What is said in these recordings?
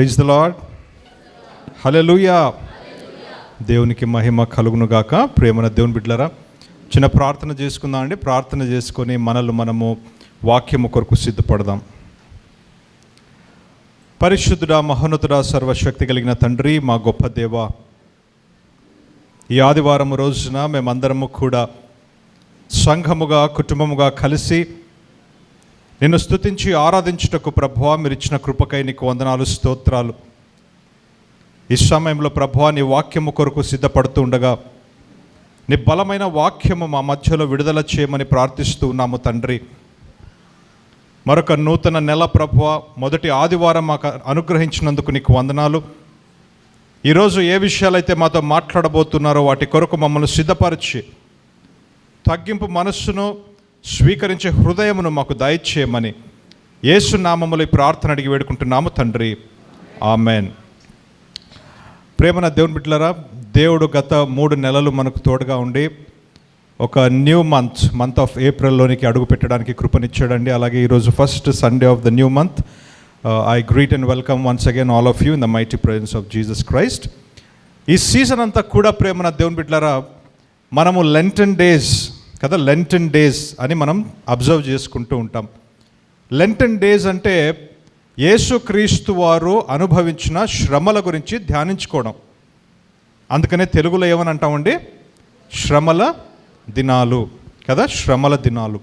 Praise the lord. హల్లెలూయా. దేవునికి మహిమ కలుగును గాక. ప్రేమన దేవుని బిడ్డలారా, చిన్న ప్రార్థన చేసుకుందాం అండి. ప్రార్థన చేసుకొని మనము వాక్యము కొరకు సిద్ధపడదాం. పరిశుద్ధుడా, మహోన్నతుడా, సర్వశక్తి కలిగిన తండ్రి, మా గొప్ప దేవ, ఈ ఆదివారం రోజున మేమందరము కూడా సంఘముగా, కుటుంబముగా కలిసి నిన్ను స్తుతించి ఆరాధించుటకు ప్రభువా, మీరు ఇచ్చిన కృపకై నీకు వందనాలు, స్తోత్రాలు. ఈ సమయంలో ప్రభువా, నీ వాక్యము కొరకు సిద్ధపడుతూ ఉండగా నీ బలమైన వాక్యము మా మధ్యలో విడుదల చేయమని ప్రార్థిస్తూ ఉన్నాము తండ్రి. మరొక నూతన నెల ప్రభువా, మొదటి ఆదివారం మాకు అనుగ్రహించినందుకు నీకు వందనాలు. ఈరోజు ఏ విషయాలైతే మాతో మాట్లాడబోతున్నారో వాటి కొరకు మమ్మల్ని సిద్ధపరిచి తగ్గింపు మనస్సును, స్వీకరించే హృదయమును మాకు దయచేయమని యేసు నామములో ఈ ప్రార్థన అడిగి వేడుకుంటున్నాము తండ్రి, ఆమెన్. ప్రేమన దేవుని బిడ్డలారా, దేవుడు గత 3 నెలలు మనకు తోడుగా ఉండి ఒక న్యూ మంత్ ఆఫ్ ఏప్రిల్లోనికి అడుగు పెట్టడానికి కృపనిచ్చాడండి. అలాగే ఈరోజు first Sunday off the new month. I greet and welcome once again all of you in the mighty presence of Jesus Christ. ఈ సీజన్ అంతా కూడా ప్రేమన దేవుని బిడ్డలారా, మనము లెంటన్ డేస్ కదా, లెంటన్ డేస్ అని మనం అబ్జర్వ్ చేసుకుంటూ ఉంటాం. లెంటన్ డేస్ అంటే యేసుక్రీస్తు వారు అనుభవించిన శ్రమల గురించి ధ్యానించుకోవడం. అందుకనే తెలుగులో ఏమని అంటామండి? శ్రమల దినాలు కదా, శ్రమల దినాలు,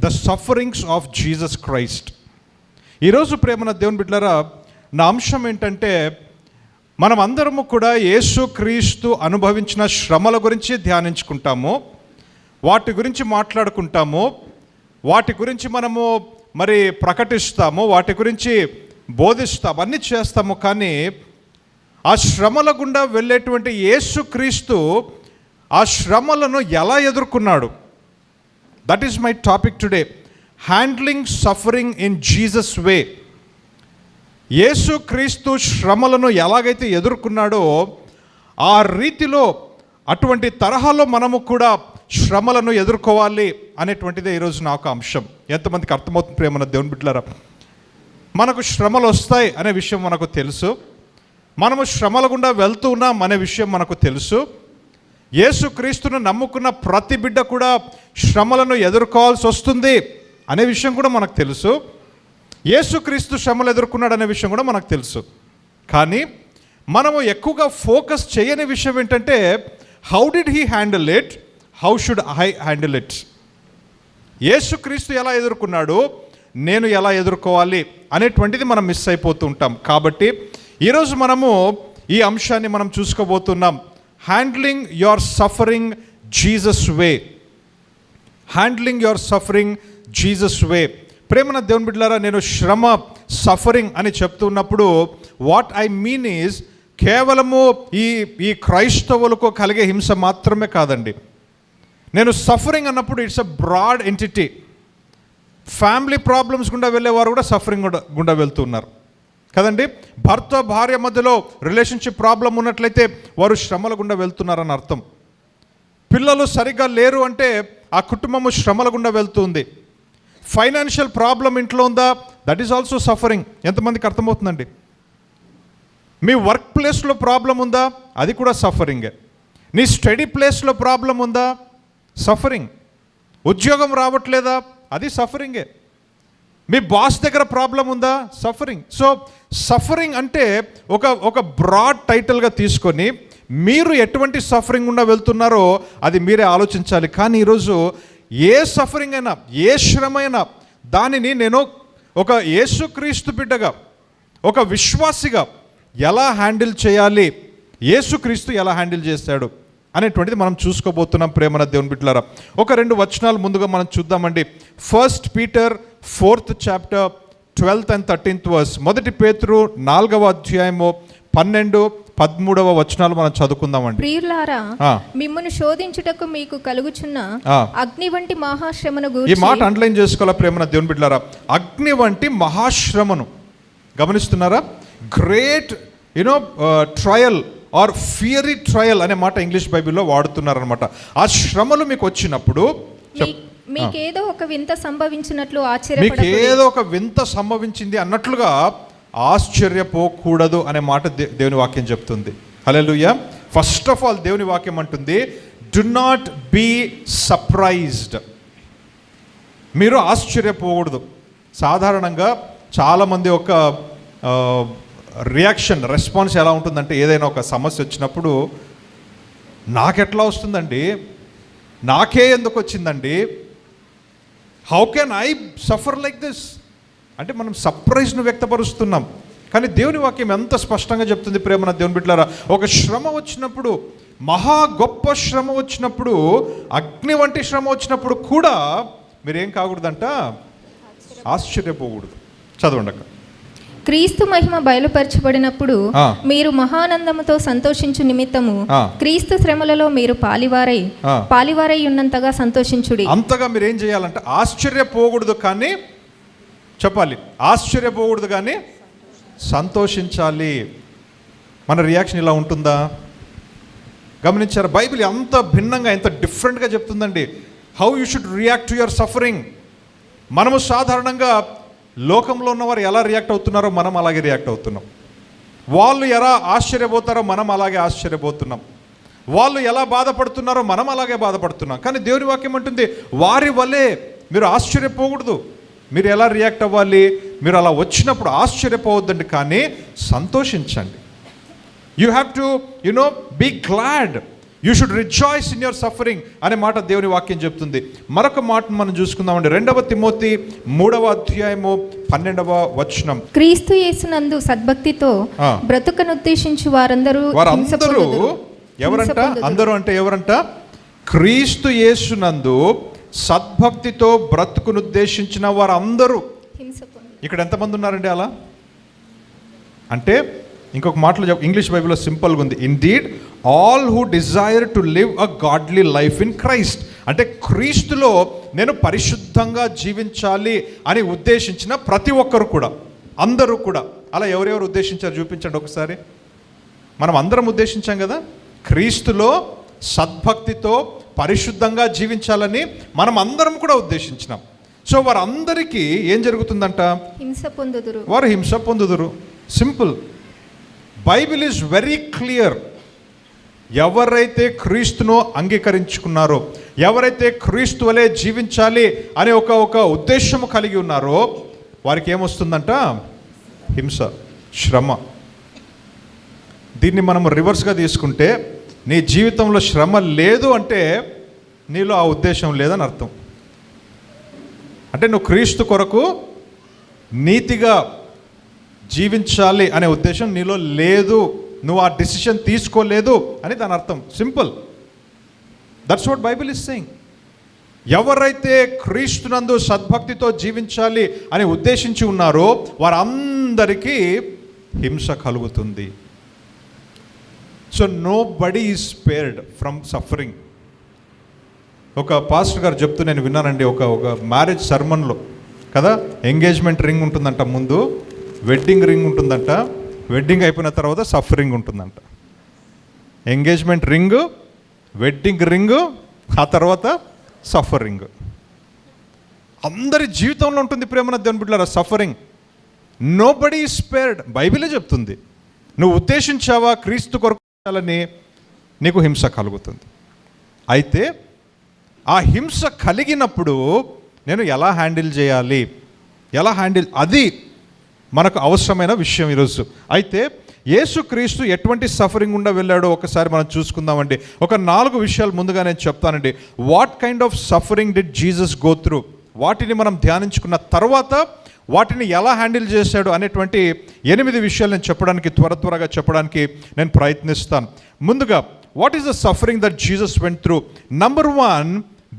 the sufferings of Jesus Christ. ఈరోజు ప్రేమన దేవుని బిడ్డలారా, నా అంశం ఏంటంటే మనం అందరము కూడా యేసుక్రీస్తు అనుభవించిన శ్రమల గురించి ధ్యానించుకుంటాము, వాటి గురించి మాట్లాడుకుంటాము, వాటి గురించి మనము మరి ప్రకటిస్తాము, వాటి గురించి బోధిస్తాము, అన్నీ చేస్తాము. కానీ ఆ శ్రమల గుండా వెళ్ళేటువంటి యేసుక్రీస్తు ఆ శ్రమలను ఎలా ఎదుర్కొన్నాడు? That is my topic today, handling suffering in Jesus way. యేసుక్రీస్తు శ్రమలను ఎలాగైతే ఎదుర్కొన్నాడో ఆ రీతిలో, అటువంటి తరహాలో మనము కూడా శ్రమలను ఎదుర్కోవాలి అనేటువంటిదే ఈరోజు నాకు అంశం. ఎంతమందికి అర్థమవుతుంది ప్రేమన దేవుని బిడ్డలారా? మనకు శ్రమలు వస్తాయి అనే విషయం మనకు తెలుసు, మనము శ్రమల గుండా వెళ్తూ ఉన్నాం అనే విషయం మనకు తెలుసు. యేసుక్రీస్తును నమ్ముకున్న ప్రతి బిడ్డ కూడా శ్రమలను ఎదుర్కోవాల్సి వస్తుంది అనే విషయం కూడా మనకు తెలుసు. యేసుక్రీస్తు శ్రమలు ఎదుర్కొన్నాడు అనే విషయం కూడా మనకు తెలుసు. కానీ మనము ఎక్కువగా ఫోకస్ చేయని విషయం ఏంటంటే, how did he handle it, how should I handle it. యేసుక్రీస్తు ఎలా ఎదుర్కొన్నాడు, నేను ఎలా ఎదుర్కోవాలి అనేటువంటిది మనం మిస్ అయిపోతూ ఉంటాం. కాబట్టి ఈరోజు మనము ఈ అంశాన్ని మనం చూసుకోబోతున్నాం. Handling your suffering Jesus way. Handling your suffering Jesus way. ప్రేమన దేవుని బిడ్డలారా, నేను శ్రమ, సఫరింగ్ అని చెప్తున్నప్పుడు వాట్ ఐ మీన్ ఈజ్ కేవలము ఈ క్రైస్తవులకు కలిగే హింస మాత్రమే కాదండి. నేను సఫరింగ్ అన్నప్పుడు it's a broad entity. Family problems గుండా వెళ్ళేవారు కూడా సఫరింగ్ గుండా వెళ్తున్నారు కదండి. భర్త భార్య మధ్యలో రిలేషన్షిప్ ప్రాబ్లం ఉన్నట్లయితే వారు శ్రమల గుండా వెళ్తున్నారని అర్థం. పిల్లలు సరిగ్గా లేరు అంటే ఆ కుటుంబము శ్రమల గుండా వెళ్తుంది. ఫైనాన్షియల్ ప్రాబ్లం ఇంట్లో ఉందా, దట్ ఈస్ ఆల్సో సఫరింగ్. ఎంతమందికి అర్థమవుతుందండి? మీ వర్క్ ప్లేస్లో ప్రాబ్లం ఉందా, అది కూడా సఫరింగే. నీ స్టడీ ప్లేస్లో ప్రాబ్లం ఉందా, సఫరింగ్. ఉద్యోగం రావట్లేదా, అది సఫరింగే. మీ బాస్ దగ్గర ప్రాబ్లం ఉందా, సఫరింగ్. సో సఫరింగ్ అంటే ఒక బ్రాడ్ టైటిల్గా తీసుకొని మీరు ఎటువంటి సఫరింగ్ గుండా వెళ్తున్నారో అది మీరే ఆలోచించాలి. కానీ ఈరోజు ఏ సఫరింగ్ అయినా, ఏ శ్రమ అయినా, దానిని నేను ఒక యేసుక్రీస్తు బిడ్డగా, ఒక విశ్వాసిగా ఎలా హ్యాండిల్ చేయాలి, యేసుక్రీస్తు ఎలా హ్యాండిల్ చేశాడు అనేటువంటిది మనం చూసుకోబోతున్నాం. ప్రేమన దేవుని బిడ్డలారా, ఒక 2 వచనాలు ముందుగా మనం చూద్దామండి. 1 Peter 4th chapter 12th and 13th verse. 1 పేతురు 4వ అధ్యాయము 12-13 వచనాలు మనం చదువుకుందామండి. ప్రియులారా, మిమ్మును శోధించుటకు మీకు కలుగుచున్న అగ్ని వంటి మహాశ్రమను గురించి, ఈ మాట అండర్లైన్ చేసుకోవాలా ప్రేమన దేవుని బిడ్డలారా. అగ్ని వంటి మహాశ్రమను గమనిస్తున్నారా? Great trial or fiery trial అనే మాట ఇంగ్లీష్ బైబిల్లో వాడుతున్నారనమాట. ఆ శ్రమలు మీకు వచ్చినప్పుడు మీకేదో ఒక వింత సంభవించినట్లు మీకేదో ఒక వింత సంభవించింది అన్నట్లుగా ఆశ్చర్యపోకూడదు అనే మాట దేవుని వాక్యం చెప్తుంది. హల్లెలూయా. ఫస్ట్ ఆఫ్ ఆల్ దేవుని వాక్యం అంటుంది, డు నాట్ బీ సర్ప్రైజ్డ్. మీరు ఆశ్చర్యపోకూడదు. సాధారణంగా చాలామంది ఒక రెస్పాన్స్ ఎలా ఉంటుందంటే, ఏదైనా ఒక సమస్య వచ్చినప్పుడు నాకెట్లా వస్తుందండి, నాకే ఎందుకు వచ్చిందండి, how can I suffer like this అంటే మనం సర్ప్రైజ్ను వ్యక్తపరుస్తున్నాం. కానీ దేవుని వాక్యం ఎంత స్పష్టంగా చెప్తుంది ప్రేమన దేవుని బిడ్డలారా, ఒక శ్రమ వచ్చినప్పుడు, మహా గొప్ప శ్రమ వచ్చినప్పుడు, అగ్ని వంటి శ్రమ వచ్చినప్పుడు కూడా మీరేం కాకూడదంట, ఆశ్చర్యపోకూడదు. చదవండి. క్రీస్తు మహిమ బయలుపరచబడినప్పుడు మీరు మహానందముతో సంతోషించు నిమిత్తము క్రీస్తు శ్రమలలో మీరు పాలివారై ఉన్నంతగా సంతోషించుడి. అంతగా మీరు ఏం చేయాలంటే ఆశ్చర్యపోకూడదు, కానీ చెప్పాలి, ఆశ్చర్యపోకూడదు కానీ సంతోషించాలి. మన రియాక్షన్ ఇలా ఉంటుందా? గమనించారు? బైబిల్ ఎంత భిన్నంగా, ఎంత డిఫరెంట్గా చెప్తుందండి how you should react to your suffering. మనము సాధారణంగా లోకంలో ఉన్నవారు ఎలా రియాక్ట్ అవుతున్నారో మనం అలాగే రియాక్ట్ అవుతున్నాం. వాళ్ళు ఎలా ఆశ్చర్యపోతారో మనం అలాగే ఆశ్చర్యపోతున్నాం. వాళ్ళు ఎలా బాధపడుతున్నారో మనం అలాగే బాధపడుతున్నాం. కానీ దేవుని వాక్యం అంటుంది, వారి వలె మీరు ఆశ్చర్యపోకూడదు. మీరు ఎలా రియాక్ట్ అవ్వాలి? మీరు అలా వచ్చినప్పుడు ఆశ్చర్యపోవద్దండి, కానీ సంతోషించండి. You have to be glad. You should rejoice in your suffering అనే మాట దేవుని వాక్యం చెప్తుంది. మరొక మాటను మనం చూసుకుందామండి. 2 తిమోతి 3:12 క్రీస్తు యేసునందు సద్భక్తితో బ్రతుకనుద్దేశించు వారందరూ ఎవరంట? అందరూ అంటే ఎవరంట? క్రీస్తు యేసునందు సద్భక్తితో బ్రతుకునుద్దేశించిన వారందరూ. ఇక్కడ ఎంతమంది ఉన్నారండి అలా? అంటే ఇంకొక మాటలో ఇంగ్లీష్ బైబిల్లో సింపుల్గా ఉంది, indeed all who desire to live a godly life in Christ. అంటే క్రీస్తులో నేను పరిశుద్ధంగా జీవించాలి అని ఉద్దేశించిన ప్రతి ఒక్కరు కూడా, అందరూ కూడా. అలా ఎవరెవరు ఉద్దేశించారు చూపించండి ఒకసారి. మనం అందరం ఉద్దేశించాం కదా, క్రీస్తులో సద్భక్తితో పరిశుద్ధంగా జీవించాలని మనం అందరం కూడా ఉద్దేశించినాం. సో వారందరికీ ఏం జరుగుతుందంట? వారు హింస పొందుదురు. Simple. Bible is very clear. ఎవరైతే క్రీస్తును అంగీకరించుకున్నారో, ఎవరైతే క్రీస్తు వలె జీవించాలి అనే ఒక ఉద్దేశము కలిగి ఉన్నారో వారికి ఏమొస్తుందంట? హింస, శ్రమ. దీన్ని మనం రివర్స్గా తీసుకుంటే, నీ జీవితంలో శ్రమ లేదు అంటే నీలో ఆ ఉద్దేశం లేదని అర్థం. అంటే నువ్వు క్రీస్తు కొరకు నీతిగా జీవించాలి అనే ఉద్దేశం నీలో లేదు, నువ్వు ఆ డిసిషన్ తీసుకోలేదు అని దాని అర్థం. Simple. That's what Bible is saying. ఎవరైతే క్రీస్తునందు సద్భక్తితో జీవించాలి అని ఉద్దేశించి ఉన్నారో వారందరికీ హింస కలుగుతుంది. So nobody is spared from suffering. ఒక పాస్టర్ గారు చెప్తూ నేను విన్నానండి, ఒక మ్యారేజ్ సర్మన్లో కదా, ఎంగేజ్మెంట్ రింగ్ ఉంటుందంట, ముందు వెడ్డింగ్ రింగ్ ఉంటుందంట, వెడ్డింగ్ అయిపోయిన తర్వాత సఫరింగ్ ఉంటుందంట. ఎంగేజ్మెంట్ రింగ్, వెడ్డింగ్ రింగ్, ఆ తర్వాత సఫరింగ్. అందరి జీవితంలో ఉంటుంది ప్రేమన దేవుని బిడ్డలారా suffering. Nobody is spared. బైబిలే చెప్తుంది. నువ్వు ఉద్దేశించావా క్రీస్తు కొరకు అని, నీకు హింస కలుగుతుంది. అయితే ఆ హింస కలిగినప్పుడు నేను ఎలా హ్యాండిల్ చేయాలి, అది మనకు అవసరమైన విషయం ఈరోజు. అయితే యేసుక్రీస్తు ఎటువంటి సఫరింగ్ గుండా వెళ్ళాడో ఒకసారి మనం చూసుకుందామండి. ఒక 4 విషయాలు ముందుగా నేను చెప్తానండి. What kind of suffering did Jesus go through, వాటిని మనం ధ్యానించుకున్న తర్వాత వాటిని ఎలా హ్యాండిల్ చేశాడు అనేటువంటి 8 విషయాలు నేను చెప్పడానికి త్వరగా చెప్పడానికి నేను ప్రయత్నిస్తాను. ముందుగా, what is the suffering that Jesus went through? Number 1,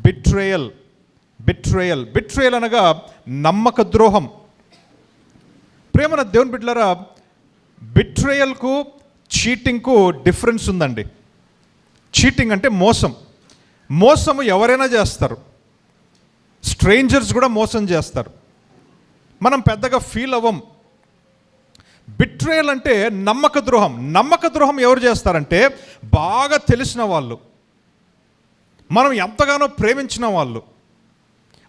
betrayal. Betrayal అనగా నమ్మక ద్రోహం. ప్రేమన దేవుని బిడ్డలారా, బిట్రేయల్కు చీటింగ్కు డిఫరెన్స్ ఉందండి. చీటింగ్ అంటే మోసము ఎవరైనా చేస్తారు, స్ట్రేంజర్స్ కూడా మోసం చేస్తారు, మనం పెద్దగా ఫీల్ అవ్వం. బిట్రేయల్ అంటే నమ్మక ద్రోహం ఎవరు చేస్తారంటే బాగా తెలిసిన వాళ్ళు, మనం ఎంతగానో ప్రేమించిన వాళ్ళు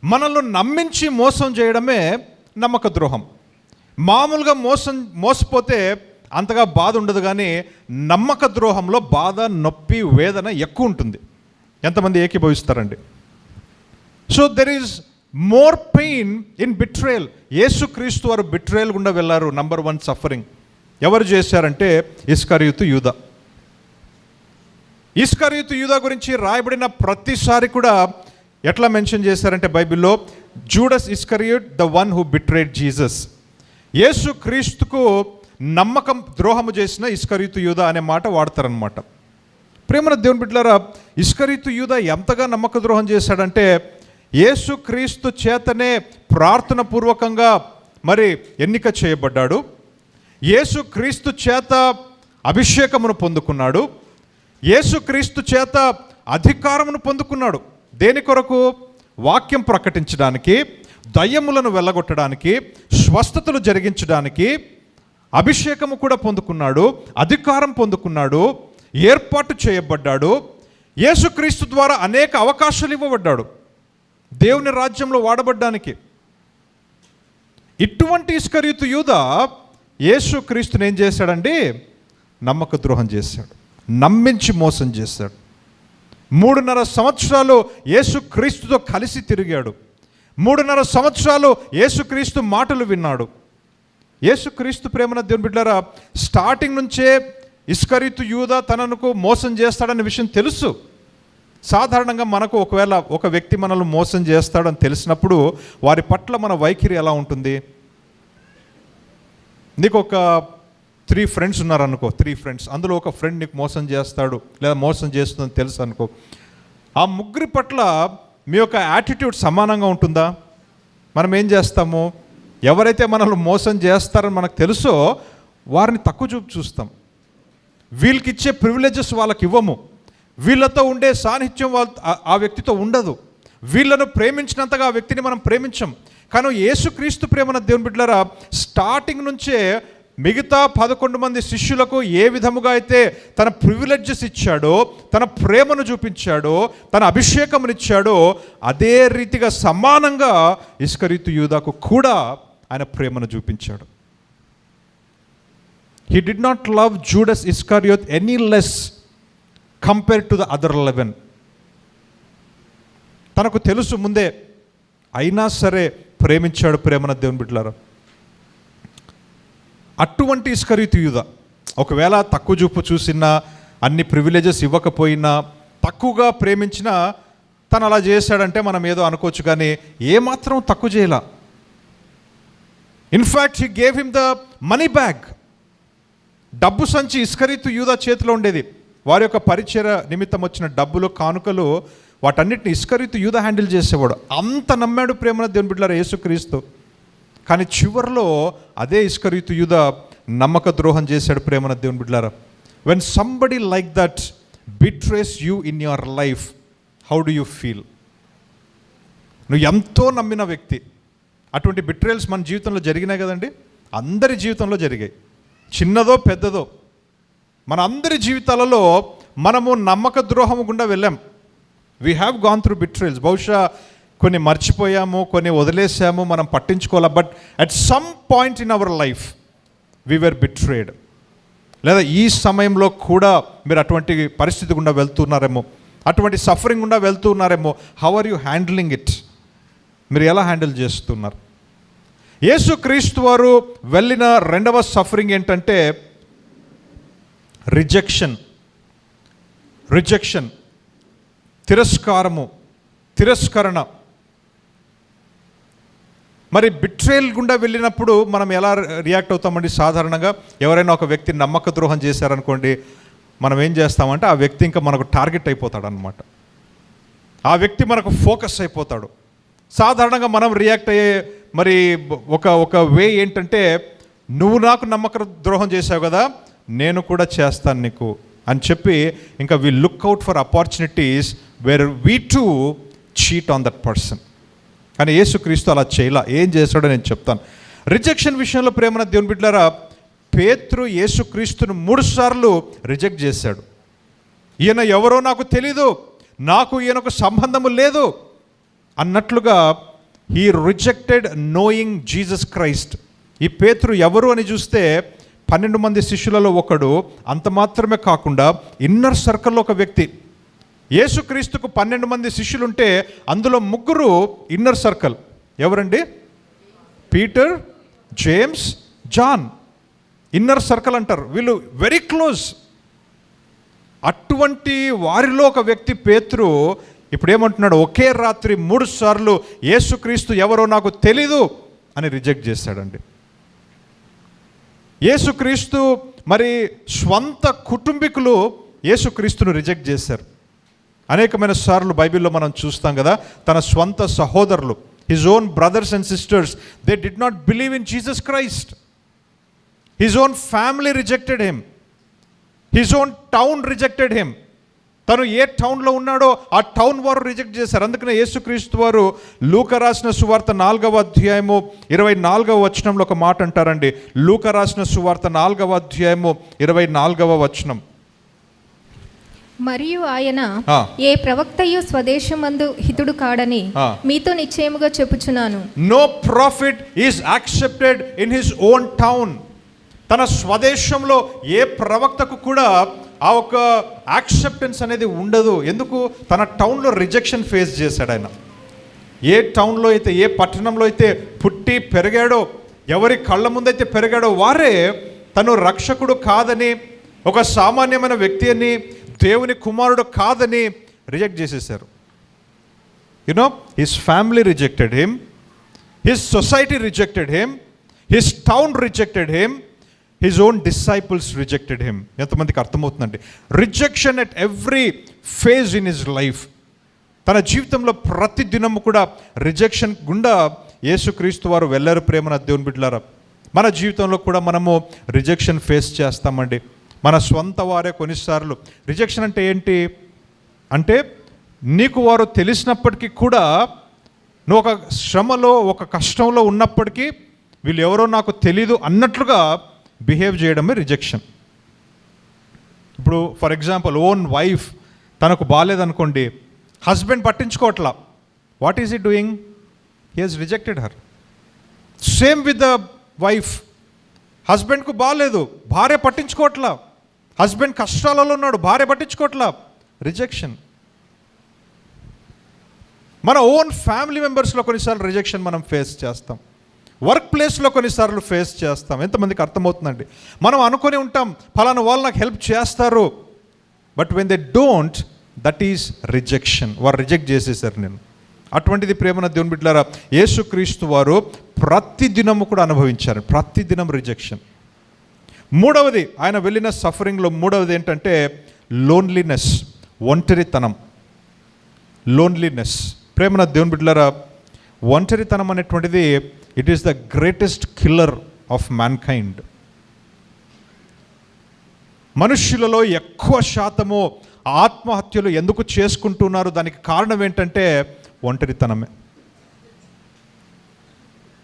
మనల్ని నమ్మించి మోసం చేయడమే నమ్మక ద్రోహం. మామూలుగా మోసపోతే అంతగా బాధ ఉండదు, కానీ నమ్మక ద్రోహంలో బాధ, నొప్పి, వేదన ఎక్కువ ఉంటుంది. ఎంతమంది ఏకీభవిస్తారండి? So there is more pain in betrayal. యేసుక్రీస్తు వారు బిట్రేయల్ గుండా వెళ్ళారు. నంబర్ 1 సఫరింగ్ ఎవరు చేశారంటే ఇస్కరియోతు యూదా. ఇస్కరియోతు యూదా గురించి రాయబడిన ప్రతిసారి కూడా ఎట్లా మెన్షన్ చేశారంటే బైబిల్లో, Judas Iscariot the one who betrayed Jesus. యేసు క్రీస్తుకు నమ్మకం ద్రోహము చేసిన ఇస్కరియోతు యూదా అనే మాట వాడతారనమాట. ప్రేమన దేవుని బిడ్డలారా, ఇస్కరియోతు యూదా ఎంతగా నమ్మక ద్రోహం చేశాడంటే, యేసు క్రీస్తు చేతనే ప్రార్థన పూర్వకంగా మరి ఎన్నిక చేయబడ్డాడు. యేసు క్రీస్తు చేత అభిషేకమును పొందుకున్నాడు. యేసు క్రీస్తు చేత అధికారమును పొందుకున్నాడు. దేని కొరకు? వాక్యం ప్రకటించడానికి, దయ్యములను వెళ్ళగొట్టడానికి, స్వస్థతలు జరిగించడానికి అభిషేకము కూడా పొందుకున్నాడు, అధికారం పొందుకున్నాడు, ఏర్పాటు చేయబడ్డాడు. యేసుక్రీస్తు ద్వారా అనేక అవకాశాలు ఇవ్వబడ్డాడు దేవుని రాజ్యంలో వాడబడ్డానికి. ఇటువంటి ఇస్కరియోతు యూదా యేసుక్రీస్తుని ఏం చేశాడండి? నమ్మక ద్రోహం చేశాడు, నమ్మించి మోసం చేశాడు. 3.5 సంవత్సరాలు యేసుక్రీస్తుతో కలిసి తిరిగాడు. 3.5 సంవత్సరాలు యేసుక్రీస్తు మాటలు విన్నాడు. యేసుక్రీస్తు ప్రేమన దేవుని బిడ్డలారా, స్టార్టింగ్ నుంచే ఇస్కరియోతు యూదా తనకు మోసం చేస్తాడనే విషయం తెలుసు. సాధారణంగా మనకు ఒకవేళ ఒక వ్యక్తి మనల్ని మోసం చేస్తాడని తెలిసినప్పుడు వారి పట్ల మన వైఖరి ఎలా ఉంటుంది? నీకు ఒక 3 ఫ్రెండ్స్ ఉన్నారనుకో, 3 ఫ్రెండ్స్, అందులో ఒక ఫ్రెండ్ నీకు మోసం చేస్తాడు లేదా మోసం చేస్తుందని తెలుసు అనుకో. ఆ ముగ్గురి పట్ల మీ యొక్క యాటిట్యూడ్ సమానంగా ఉంటుందా? మనం ఏం చేస్తాము? ఎవరైతే మనల్ని మోసం చేస్తారని మనకు తెలుసో వారిని తక్కువ చూపు చూస్తాం. వీళ్ళకి ఇచ్చే ప్రివిలేజెస్ వాళ్ళకి ఇవ్వము. వీళ్ళతో ఉండే సాన్నిధ్యం ఆ వ్యక్తితో ఉండదు. వీళ్ళను ప్రేమించినంతగా ఆ వ్యక్తిని మనం ప్రేమించం. కానీ యేసుక్రీస్తు ప్రేమన దేవుని బిడ్డలారా, స్టార్టింగ్ నుంచే మిగతా 11 మంది శిష్యులకు ఏ విధముగా అయితే తన ప్రివిలేజెస్ ఇచ్చాడో, తన ప్రేమను చూపించాడో, తన అభిషేకమునిచ్చాడో, అదే రీతిగా సమానంగా ఇస్కరియోతు యూదాకు కూడా ఆయన ప్రేమను చూపించాడు. He did not love Judas Iscariot any less compared to the other 11. తనకు తెలుసు ముందే, అయినా సరే ప్రేమించాడు ప్రేమన దేవుని బిడ్డలారా. అటువంటి ఇస్కరియోతు యూదా ఒకవేళ తక్కువ చూపు చూసినా, అన్ని ప్రివిలేజెస్ ఇవ్వకపోయినా, తక్కువగా ప్రేమించినా తను అలా చేశాడంటే మనం ఏదో అనుకోవచ్చు, కానీ ఏమాత్రం తక్కువ చేయాల. In fact he gave him the money bag. డబ్బు సంచి ఇస్కరియోతు యూదా చేతిలో ఉండేది. వారి యొక్క పరిచయ నిమిత్తం వచ్చిన డబ్బులు, కానుకలు, వాటన్నిటిని ఇస్కరియోతు యూదా హ్యాండిల్ చేసేవాడు. అంత నమ్మాడు ప్రేమన దేవుని బిడ్డలారా యేసుక్రీస్తు. కానీ చివరిలో అదే ఇస్కరియోతు యూదా నమ్మక ద్రోహం చేశాడు ప్రేమన దేవుని బిడ్డలారా. When somebody like that betrays you in your life, how do you feel? నువ్వు ఎంతో నమ్మిన వ్యక్తి, అటువంటి బిట్రేయల్స్ మన జీవితంలో జరిగినాయి కదండి. అందరి జీవితంలో జరిగాయి, చిన్నదో పెద్దదో. మన అందరి జీవితాలలో మనము నమ్మక ద్రోహం గుండా వెళ్ళాం. We have gone through betrayals. బహుశా కొన్ని మర్చిపోయాము, కొన్ని వదిలేసాము, మనం పట్టించుకోవాలి. But at some point in our life we were betrayed. లేదా ఈ సమయంలో కూడా మీరు అటువంటి పరిస్థితి గుండా వెళ్తున్నారేమో, అటువంటి సఫరింగ్ గుండా వెళ్తున్నారేమో. How are you handling it? మీరు ఎలా హ్యాండిల్ చేస్తున్నారు? యేసుక్రీస్తు వారు వెళ్ళిన రెండవ సఫరింగ్ ఏంటంటే రిజెక్షన్, తిరస్కరణ. మరి బిట్రేయల్ గుండా వెళ్ళినప్పుడు మనం ఎలా రియాక్ట్ అవుతామండి? సాధారణంగా ఎవరైనా ఒక వ్యక్తి నమ్మక ద్రోహం చేశారనుకోండి, మనం ఏం చేస్తామంటే ఆ వ్యక్తి ఇంకా మనకు టార్గెట్ అయిపోతాడు అనమాట. ఆ వ్యక్తి మనకు ఫోకస్ అయిపోతాడు. సాధారణంగా మనం రియాక్ట్ అయ్యే మరి ఒక వే ఏంటంటే, నువ్వు నాకు నమ్మక ద్రోహం చేసావు కదా, నేను కూడా చేస్తాను నీకు అని చెప్పి ఇంకా we look out for opportunities where we to cheat on that person. కానీ యేసుక్రీస్తు అలా చేయలా. ఏం చేశాడో నేను చెప్తాను. రిజెక్షన్ విషయంలో ప్రేమన దేవుని బిడ్డలారా, పేతురు యేసుక్రీస్తును 3 సార్లు రిజెక్ట్ చేశాడు. ఈయన ఎవరో నాకు తెలీదు, నాకు ఈయనకు సంబంధము లేదు అన్నట్లుగా he rejected knowing Jesus Christ. ఈ పేతురు ఎవరు అని చూస్తే 12 మంది శిష్యులలో ఒకడు. అంత మాత్రమే కాకుండా ఇన్నర్ సర్కిల్లో ఒక వ్యక్తి. యేసుక్రీస్తుకు 12 మంది శిష్యులుంటే అందులో 3 ఇన్నర్ సర్కిల్. ఎవరండి? Peter, James, John. Inner circle అంటారు. వీళ్ళు వెరీ క్లోజ్. అటువంటి వారిలో ఒక వ్యక్తి పేతురు ఇప్పుడు ఏమంటున్నాడు? ఒకే రాత్రి 3 సార్లు యేసుక్రీస్తు ఎవరో నాకు తెలీదు అని రిజెక్ట్ చేశాడండి. యేసుక్రీస్తు మరి స్వంత కుటుంబీకులు యేసుక్రీస్తును రిజెక్ట్ చేశారు. అనేకమైన సార్లు బైబిల్లో మనం చూస్తాం కదా, తన స్వంత సహోదరులు, his own brothers and sisters, they did not believe in Jesus Christ. His own family rejected him. His own town rejected him. తను ఏ టౌన్లో ఉన్నాడో ఆ టౌన్ వారు రిజెక్ట్ చేశారు. అందుకనే యేసుక్రీస్తు వారు లూకా రాసిన సువార్త 4వ అధ్యాయము 24వ వచనంలో ఒక మాట అంటారండి. లూకా రాసిన సువార్త 4వ అధ్యాయము 24వ వచనం. మరియు ఆయన ఏ ప్రవక్తయు స్వదేశమందు హితుడు కాడని మీతో నిశ్చయముగా చెప్పుచున్నాను. No prophet is accepted in his own town. తన స్వదేశంలో ఏ ప్రవక్తకు కూడా ఆ ఒక యాక్సెప్టెన్స్ అనేది ఉండదు. ఎందుకు? తన టౌన్లో రిజెక్షన్ ఫేస్ చేశాడు ఆయన. ఏ టౌన్లో అయితే, ఏ పట్టణంలో అయితే పుట్టి పెరిగాడో, ఎవరి కళ్ళ ముందైతే పెరిగాడో వారే తను రక్షకుడు కాదని, ఒక సామాన్యమైన వ్యక్తి అని, దేవుని కుమారుడు కాదని రిజెక్ట్ చేసేసారు. You know, his family rejected him, his society rejected him, his town rejected him, his own disciples rejected him. ఎంతమందికి అర్థమవుతుందండి? Rejection at every phase in his life. తన జీవితంలో ప్రతి దినము కూడా రిజెక్షన్ గుండా యేసుక్రీస్తు వారు వెళ్ళారు. ప్రేమన దేవుని బిడ్డలారా, మన జీవితంలో కూడా మనము రిజెక్షన్ ఫేస్ చేస్తామండి. మన స్వంత వారే కొన్నిసార్లు. రిజెక్షన్ అంటే ఏంటి అంటే, నీకు వారు తెలిసినప్పటికీ కూడా నువ్వు ఒక శ్రమలో, ఒక కష్టంలో ఉన్నప్పటికీ వీళ్ళు ఎవరో నాకు తెలీదు అన్నట్లుగా బిహేవ్ చేయడమే రిజెక్షన్. ఇప్పుడు ఫర్ ఎగ్జాంపుల్, ఓన్ వైఫ్ తనకు బాగాలేదనుకోండి, హస్బెండ్ పట్టించుకోవట్లా. What is he doing? He has rejected her. Same with the wife. హస్బెండ్కు బాగాలేదు, భార్య పట్టించుకోవట్లా. హస్బెండ్ కష్టాలలో ఉన్నాడు, భార్య పట్టించుకోవట్లా. రిజెక్షన్. మన ఓన్ ఫ్యామిలీ మెంబర్స్లో కొన్నిసార్లు రిజెక్షన్ మనం ఫేస్ చేస్తాం. వర్క్ ప్లేస్లో కొన్నిసార్లు ఫేస్ చేస్తాం. ఎంతమందికి అర్థమవుతుందండి? మనం అనుకొని ఉంటాం ఫలానా వాళ్ళు నాకు హెల్ప్ చేస్తారు, but when they don't, that is rejection. వారు రిజెక్ట్ చేసేసారు నేను. అటువంటిది ప్రేమన దేవుని బిడ్డలారా, యేసుక్రీస్తు వారు ప్రతి దినము కూడా అనుభవించారు. ప్రతి దినం రిజెక్షన్. మూడవది, ఆయన వెళ్ళిన సఫరింగ్లో మూడవది ఏంటంటే లోన్లీనెస్, ఒంటరితనం. లోన్లీనెస్. ప్రేమన దేవుని బిడ్డలారా, ఒంటరితనం అనేటువంటిది it is the greatest killer of mankind. మనుష్యులలో ఎక్కువ శాతము ఆత్మహత్యలు ఎందుకు చేసుకుంటున్నారు? దానికి కారణం ఏంటంటే ఒంటరితనమే.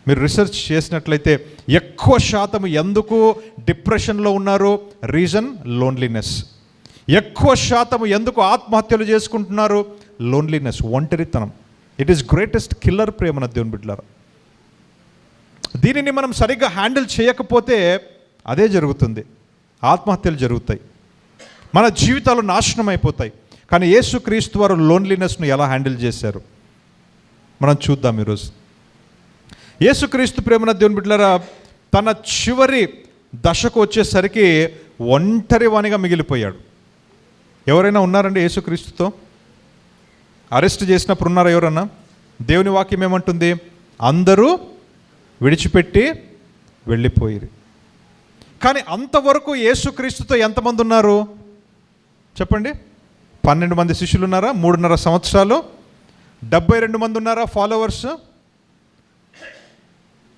మీరు రీసెర్చ్ చేసినట్లయితే ఎక్కువ శాతం ఎందుకు డిప్రెషన్లో ఉన్నారు? Reason loneliness. ఎక్కువ శాతం ఎందుకు ఆత్మహత్యలు చేసుకుంటున్నారు? లోన్లీనెస్, ఒంటరితనం. ఇట్ ఈస్ గ్రేటెస్ట్ కిల్లర్ ప్రేమన దేవుని బిడ్డలారా. దీనిని మనం సరిగ్గా హ్యాండిల్ చేయకపోతే అదే జరుగుతుంది. ఆత్మహత్యలు జరుగుతాయి, మన జీవితాలు నాశనం అయిపోతాయి. కానీ యేసుక్రీస్తు వారు లోన్లీనెస్ను ఎలా హ్యాండిల్ చేశారు మనం చూద్దాం ఈరోజు. యేసుక్రీస్తు ప్రేమన దేవుని బిడ్డలారా, తన చివరి దశకు వచ్చేసరికి ఒంటరి వానిగా మిగిలిపోయాడు. ఎవరైనా ఉన్నారండి యేసుక్రీస్తుతో? అరెస్ట్ చేసినప్పుడు ఉన్నారా ఎవరన్నా? దేవుని వాక్యం ఏమంటుంది? అందరూ విడిచిపెట్టి వెళ్ళిపోయిరి. కానీ అంతవరకు యేసుక్రీస్తుతో ఎంతమంది ఉన్నారు చెప్పండి? 12 మంది శిష్యులు ఉన్నారా? 3.5 సంవత్సరాలు. 72 మంది ఉన్నారా ఫాలోవర్స్?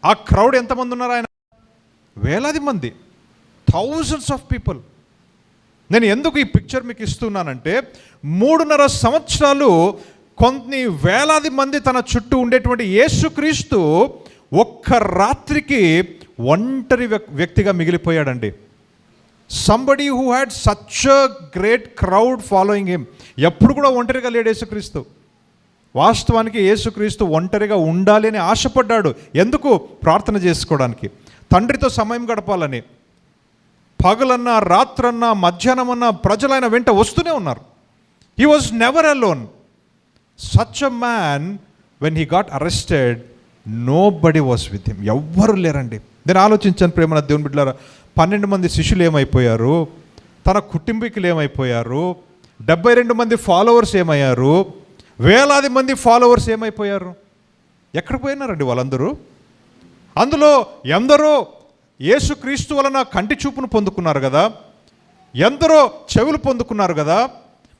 ఆ క్రౌడ్ ఎంతమంది ఉన్నారు? ఆయన వేలాది మంది, థౌజండ్స్ ఆఫ్ పీపుల్. నేను ఎందుకు ఈ పిక్చర్ మీకు ఇస్తున్నానంటే, 3.5 సంవత్సరాలు కొన్ని వేలాది మంది తన చుట్టూ ఉండేటువంటి యేసుక్రీస్తు ఒక్క రాత్రికి ఒంటరి వ్యక్తిగా మిగిలిపోయాడండి. Somebody who had such a great crowd following him. ఎప్పుడు కూడా ఒంటరిగా లేడు యేసుక్రీస్తు. వాస్తవానికి యేసుక్రీస్తు ఒంటరిగా ఉండాలి అని ఆశపడ్డాడు. ఎందుకు? ప్రార్థన చేసుకోవడానికి. తండ్రితో సమయం గడపాలని పగలన్నా రాత్రన్నా మధ్యాహ్నమన్నా ప్రజలు ఆయన వెంట వస్తూనే ఉన్నారు. He was never alone. Such a man when he got arrested nobody was with him. ఎవ్వరు లేరండి. నేను ఆలోచించాను ప్రేమ దేవుని బిడ్డలారా, 12 మంది శిష్యులు ఏమైపోయారు, తన కుటుంబీకులు ఏమైపోయారు, 72 మంది ఫాలోవర్స్ ఏమయ్యారు, వేలాది మంది ఫాలోవర్స్ ఏమైపోయారు, ఎక్కడ పోయినారండి వాళ్ళందరూ? అందులో ఎందరో యేసుక్రీస్తు వలన కంటి చూపును పొందుకున్నారు కదా, ఎందరో చెవులు పొందుకున్నారు కదా,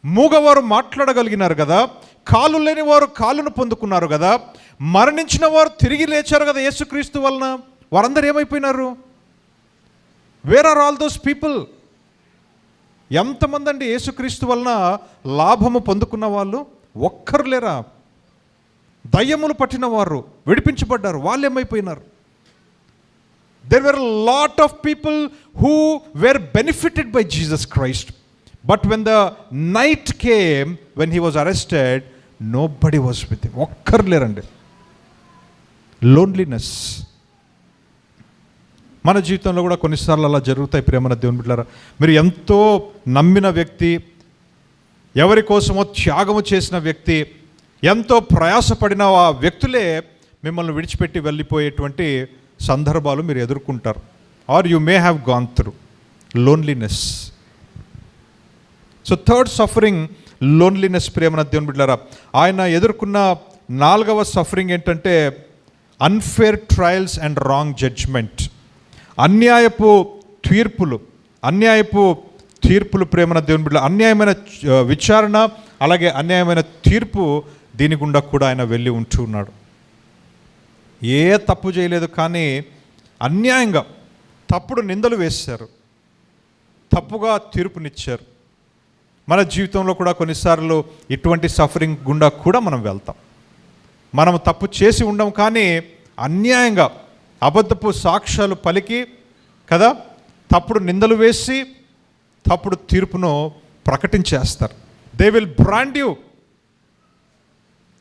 మూగవారు మాట్లాడగలిగినారు కదా, కాళ్ళు లేని వారు కాళ్ళను పొందుకున్నారు కదా, మరణించిన వారు తిరిగి లేచారు కదా యేసుక్రీస్తు వలన. వారందరూ ఏమైపోయినారు? Where are all those people? ఎంతమంది అండి యేసుక్రీస్తు వలన లాభము పొందుకున్న వాళ్ళు? ఒక్కరు లేరా? దయ్యములు పట్టిన వారు విడిపించబడ్డారు, వాళ్ళు ఏమైపోయినారు? There were a lot of people who were benefited by Jesus Christ. But when the night came, when he was arrested, nobody was with him. ఒక్కరు లేరండి. లోన్లీనెస్. మన జీవితంలో కూడా కొన్నిసార్లు అలా జరుగుతాయి ప్రేమన దేవుని బిడ్డలారా. మీరు ఎంతో నమ్మిన వ్యక్తి, ఎవరి కోసమో త్యాగము చేసిన వ్యక్తి, ఎంతో ప్రయాసపడిన ఆ వ్యక్తులే మిమ్మల్ని విడిచిపెట్టి వెళ్ళిపోయేటువంటి సందర్భాలు మీరు ఎదుర్కొంటారు. Are you may have gone through loneliness. So third suffering loneliness ప్రేమన దేవుని బిడ్డలారా. ఆయన ఎదుర్కొన్న 4వ సఫరింగ్ ఏంటంటే unfair trials and wrong judgment. అన్యాయపు తీర్పులు ప్రేమన దేవుని బిడ్డలారా. అన్యాయమైన విచారణ, అలాగే అన్యాయమైన తీర్పు, దీని గుండా కూడా ఆయన వెళ్ళి ఉంటూ ఉన్నాడు. ఏ తప్పు చేయలేదు కానీ అన్యాయంగా తప్పుడు నిందలు వేశారు, తప్పుగా తీర్పునిచ్చారు. మన జీవితంలో కూడా కొన్నిసార్లు ఇటువంటి సఫరింగ్ గుండా కూడా మనం వెళ్తాం. మనం తప్పు చేసి ఉండం కానీ అన్యాయంగా అబద్ధపు సాక్ష్యాలు పలికి కదా, తప్పుడు నిందలు వేసి తప్పుడు తీర్పును ప్రకటించేస్తారు. They will brand you.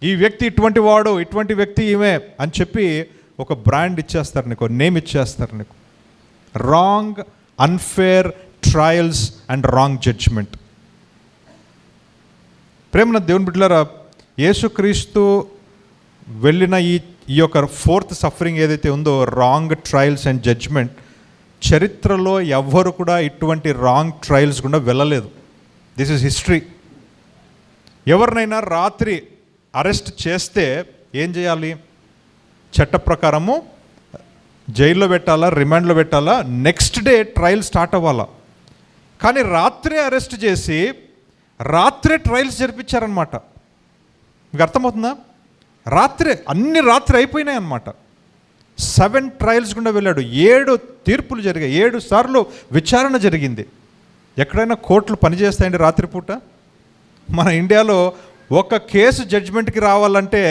ఈ వ్యక్తి ఇటువంటి వాడు, ఇటువంటి వ్యక్తి ఈమె అని చెప్పి ఒక బ్రాండ్ ఇచ్చేస్తారు నీకు, నేమ్ ఇచ్చేస్తారు నీకు. Wrong, unfair trials and wrong judgment. ప్రేమన దేవుని బిడ్డలారా, యేసుక్రీస్తు వెళ్ళిన ఈ యొక్క 4th సఫరింగ్ ఏదైతే ఉందో, రాంగ్ ట్రయల్స్ అండ్ జడ్జ్మెంట్, చరిత్రలో ఎవ్వరు కూడా ఇటువంటి రాంగ్ ట్రయల్స్ గుండా వెళ్ళలేదు. This is history. ఎవరినైనా రాత్రి అరెస్ట్ చేస్తే ఏం చేయాలి? చట్ట ప్రకారము జైల్లో పెట్టాలా, రిమాండ్లో పెట్టాలా, నెక్స్ట్ డే ట్రయల్ స్టార్ట్ అవ్వాలా. కానీ రాత్రే అరెస్ట్ చేసి రాత్రే ట్రయల్స్ జరిపించారనమాట. మీకు అర్థమవుతుందా? అన్ని రాత్రి అయిపోయినాయి అన్నమాట. 7 ట్రయల్స్ గుండా వెళ్ళాడు. 7 తీర్పులు జరిగాయి. 7 సార్లు విచారణ జరిగింది. ఎక్కడైనా కోర్టులు పనిచేస్తాయండి రాత్రిపూట? మన ఇండియాలో ఒక కేసు జడ్జిమెంట్కి రావాలంటే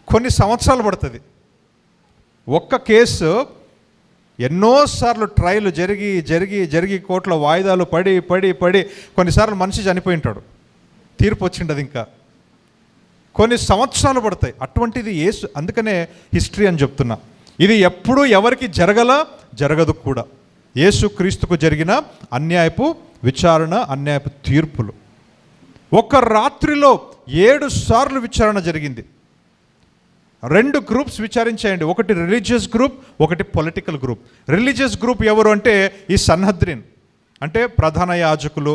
కొన్ని సంవత్సరాలు పడుతుంది. ఒక్క కేసు ఎన్నోసార్లు ట్రయల్ జరిగి కోర్టులో వాయిదాలు పడి కొన్నిసార్లు మనిషి చనిపోయి ఉంటాడు, తీర్పు వచ్చిండదు, ఇంకా కొన్ని సంవత్సరాలు పడతాయి. అటువంటిది అందుకనే హిస్టరీ అని చెప్తున్నా. ఇది ఎప్పుడూ ఎవరికి జరగదు కూడా. యేసుక్రీస్తుకు జరిగిన అన్యాయపు విచారణ, అన్యాయపు తీర్పులు. ఒక రాత్రిలో 7 సార్లు విచారణ జరిగింది. 2 గ్రూప్స్ విచారించాయండి. ఒకటి రిలీజియస్ గ్రూప్, ఒకటి పొలిటికల్ గ్రూప్. రిలీజియస్ గ్రూప్ ఎవరు అంటే ఈ సన్హద్రిన్, అంటే ప్రధాన యాజకులు,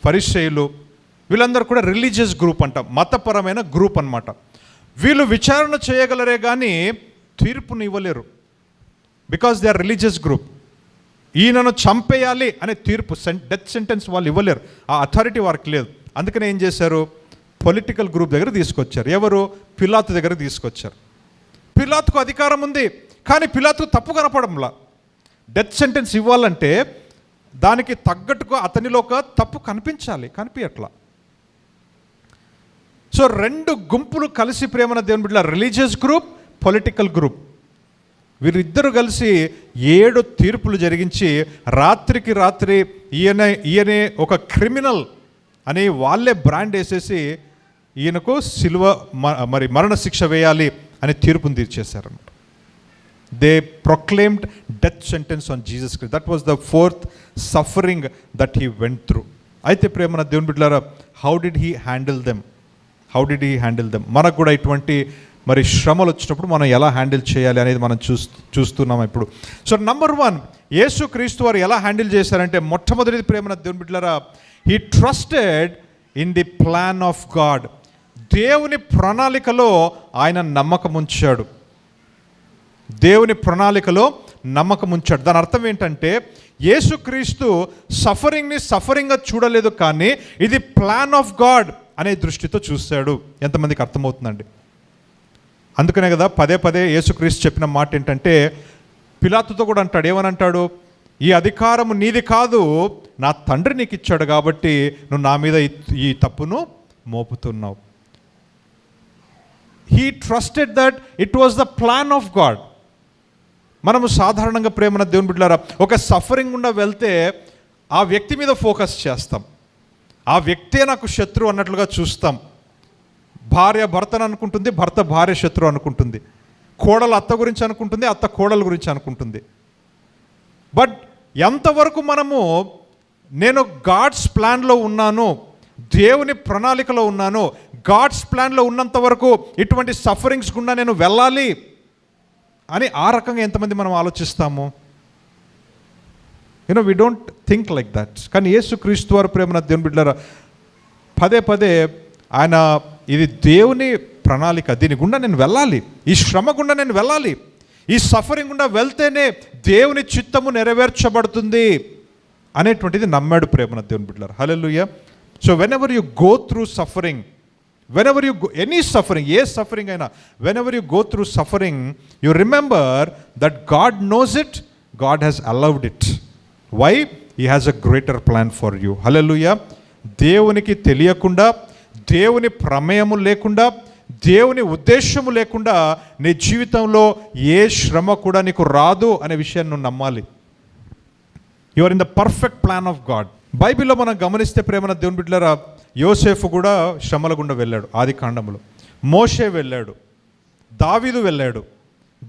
ఫరిష్షీయులు, వీళ్ళందరూ కూడా రిలీజియస్ గ్రూప్ అంట, మతపరమైన గ్రూప్ అన్నమాట. వీళ్ళు విచారణ చేయగలరే కానీ తీర్పుని ఇవ్వలేరు. Because they are religious group. ఈయనను చంపేయాలి అనే తీర్పు, డెత్ సెంటెన్స్ వాళ్ళు ఇవ్వలేరు. ఆ అథారిటీ వారికి లేదు. అందుకని ఏం చేశారు? పొలిటికల్ గ్రూప్ దగ్గర తీసుకొచ్చారు. ఎవరు? పిలాతు దగ్గర తీసుకొచ్చారు. పిలాతుకు అధికారం ఉంది, కానీ పిలాతుకు తప్పు కనపడంలా. డెత్ సెంటెన్స్ ఇవ్వాలంటే దానికి తగ్గట్టుగా అతనిలో ఒక తప్పు కనిపించట్లా. సో 2 గుంపులు కలిసి ప్రేమన దేవుని బిడ్డల, రిలీజియస్ గ్రూప్, పొలిటికల్ గ్రూప్, వీరిద్దరు కలిసి 7 తీర్పులు జరిగించి రాత్రికి రాత్రి ఈయనే ఒక క్రిమినల్ అని వాళ్ళే బ్రాండ్ వేసేసి ఈయనకు మరణ శిక్ష వేయాలి అని తీర్పును తీర్చేశారన్నమాట. They proclaimed death sentence on Jesus Christ. That was the fourth suffering that he went through. అయితే ప్రేమన దేవుని బిడ్డలారా, how did he handle them? మనకు కూడా ఇటువంటి మరి శ్రమలు వచ్చినప్పుడు మనం ఎలా హ్యాండిల్ చేయాలి అనేది మనం చూస్తున్నాం ఇప్పుడు. సో నంబర్ 1, యేసు క్రీస్తు వారు ఎలా హ్యాండిల్ చేశారంటే, మొట్టమొదటిది ప్రేమన దేవుని బిడ్డలారా, he trusted in the plan of God. దేవుని ప్రణాళికలో ఆయన నమ్మకం ఉంచాడు. దాని అర్థం ఏంటంటే, యేసుక్రీస్తు సఫరింగ్గా చూడలేదు, కానీ ఇది ప్లాన్ ఆఫ్ గాడ్ అనే దృష్టితో చూశాడు. ఎంతమందికి అర్థమవుతుందండి? అందుకనే కదా పదే యేసుక్రీస్తు చెప్పిన మాట ఏంటంటే, పిలాతుతో కూడా అంటాడు, ఏమనంటాడు? ఈ అధికారం నీది కాదు, నా తండ్రి నీకు ఇచ్చాడు, కాబట్టి నువ్వు నా మీద ఈ తప్పును మోపుతున్నావు. He trusted that it was the plan of God. మనము సాధారణంగా ప్రేమన దేవుని బిడ్డలారా, ఒక సఫరింగ్ గుండా వెళ్తే ఆ వ్యక్తి మీద ఫోకస్ చేస్తాం, ఆ వ్యక్తే నాకు శత్రువు అన్నట్లుగా చూస్తాం. భార్య భర్తను అనుకుంటుంది, భర్త భార్య శత్రువు అనుకుంటుంది, కోడలు అత్త గురించి అనుకుంటుంది, అత్త కోడల గురించి అనుకుంటుంది. బట్ ఎంతవరకు మనము నేను గాడ్స్ ప్లాన్లో ఉన్నాను, దేవుని ప్రణాళికలో ఉన్నాను, గాడ్స్ ప్లాన్లో ఉన్నంత వరకు ఇటువంటి సఫరింగ్స్ గుండా నేను వెళ్ళాలి అని ఆ రకంగా ఎంతమంది మనం ఆలోచిస్తాము? We don't think like that. కానీ యేసుక్రీస్తు వారు ప్రేమన దేవుని బిడ్డలారా, పదే ఆయన ఇది దేవుని ప్రణాళిక, దీని గుండా నేను వెళ్ళాలి, ఈ శ్రమ గుండా నేను వెళ్ళాలి, ఈ సఫరింగ్ గుండా వెళ్తేనే దేవుని చిత్తము నెరవేర్చబడుతుంది అనేటువంటిది నమ్మాడు ప్రేమన దేవుని బిడ్డలారా. Hallelujah. So whenever you go through suffering, whenever you go any suffering, ఏ సఫరింగ్ అయినా, whenever you go through suffering, you remember that God knows it, God has allowed it. Why? He has a greater plan for you. Hallelujah. దేవునికి తెలియకుండా, దేవుని ప్రమేయము లేకుండా, దేవుని ఉద్దేశము లేకుండా నీ జీవితంలో ఏ శ్రమ కూడా నీకు రాదు అనే విషయాన్ని నువ్వు నమ్మాలి. You are in the perfect plan of God. బైబిల్లో మనం గమనిస్తే ప్రేమన దేవుని బిడ్డలారా, యోసేఫు కూడా శ్రమల గుండా వెళ్ళాడు. ఆది కాండములో మోషే వెళ్ళాడు, దావీదు వెళ్ళాడు,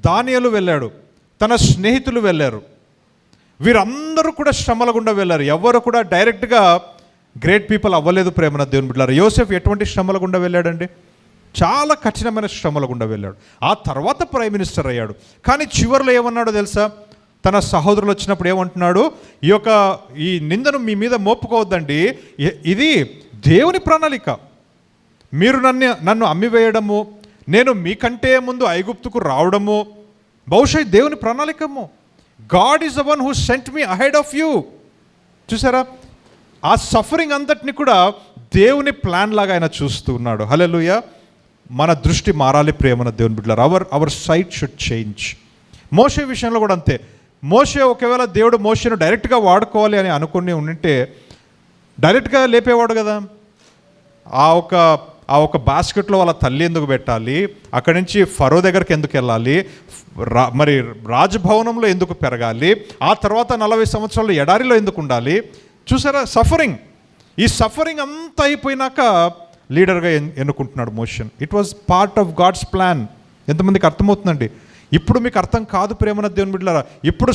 దానియేలు వెళ్ళాడు, తన స్నేహితులు వెళ్ళారు. వీరందరూ కూడా శ్రమల గుండా వెళ్ళారు. ఎవరు కూడా డైరెక్ట్గా గ్రేట్ పీపుల్ అవ్వలేదు ప్రేమన దేవుని బిడ్డలారా. యోసేఫ్ ఎటువంటి శ్రమల గుండా వెళ్ళాడండి? చాలా కఠినమైన శ్రమల గుండా వెళ్ళాడు. ఆ తర్వాత ప్రైమ్ మినిస్టర్ అయ్యాడు. కానీ చివరిలో ఏమన్నాడో తెలుసా? తన సహోదరులు వచ్చినప్పుడు ఏమంటున్నాడు? ఈ నిందను మీ మీద మోపుకోవద్దండి, ఇది దేవుని ప్రణాళిక. మీరు నన్ను అమ్మివేయడము, నేను మీకంటే ముందు ఐగుప్తుకు రావడము బహుశా దేవుని ప్రణాళికము. God is the one who sent me ahead of you. చూసారా, ఆ సఫరింగ్ అంతటిని కూడా దేవుని ప్లాన్ లాగా ఆయన చూస్తూ ఉన్నాడు. హల్లెలూయా. మన దృష్టి మారాలి ప్రేమన దేవుని బిడ్డలారా. Our sight should change. మోషే విషయంలో కూడా అంతే. మోషే ఒకవేళ దేవుడు మోషేను డైరెక్ట్గా వాడుకోవాలి అని అనుకుని ఉంటే డైరెక్ట్గా లేపేవాడు కదా. ఆ ఒక బాస్కెట్లో వాళ్ళ తల్లి ఎందుకు పెట్టాలి, అక్కడి నుంచి ఫరో దగ్గరికి ఎందుకు వెళ్ళాలి, మరి రాజభవనంలో ఎందుకు పెరగాలి, ఆ తర్వాత 40 సంవత్సరాలు ఎడారిలో ఎందుకు ఉండాలి? చూసారా సఫరింగ్. ఈ సఫరింగ్ అంతా అయిపోయినాక లీడర్గా ఎన్నుకుంటున్నాడు మోషన్. It was part of God's plan. ఎంతమందికి అర్థమవుతుందండి? ఇప్పుడు మీకు అర్థం కాదు ప్రేమన దేవుని బిడ్డలారా. ఇప్పుడు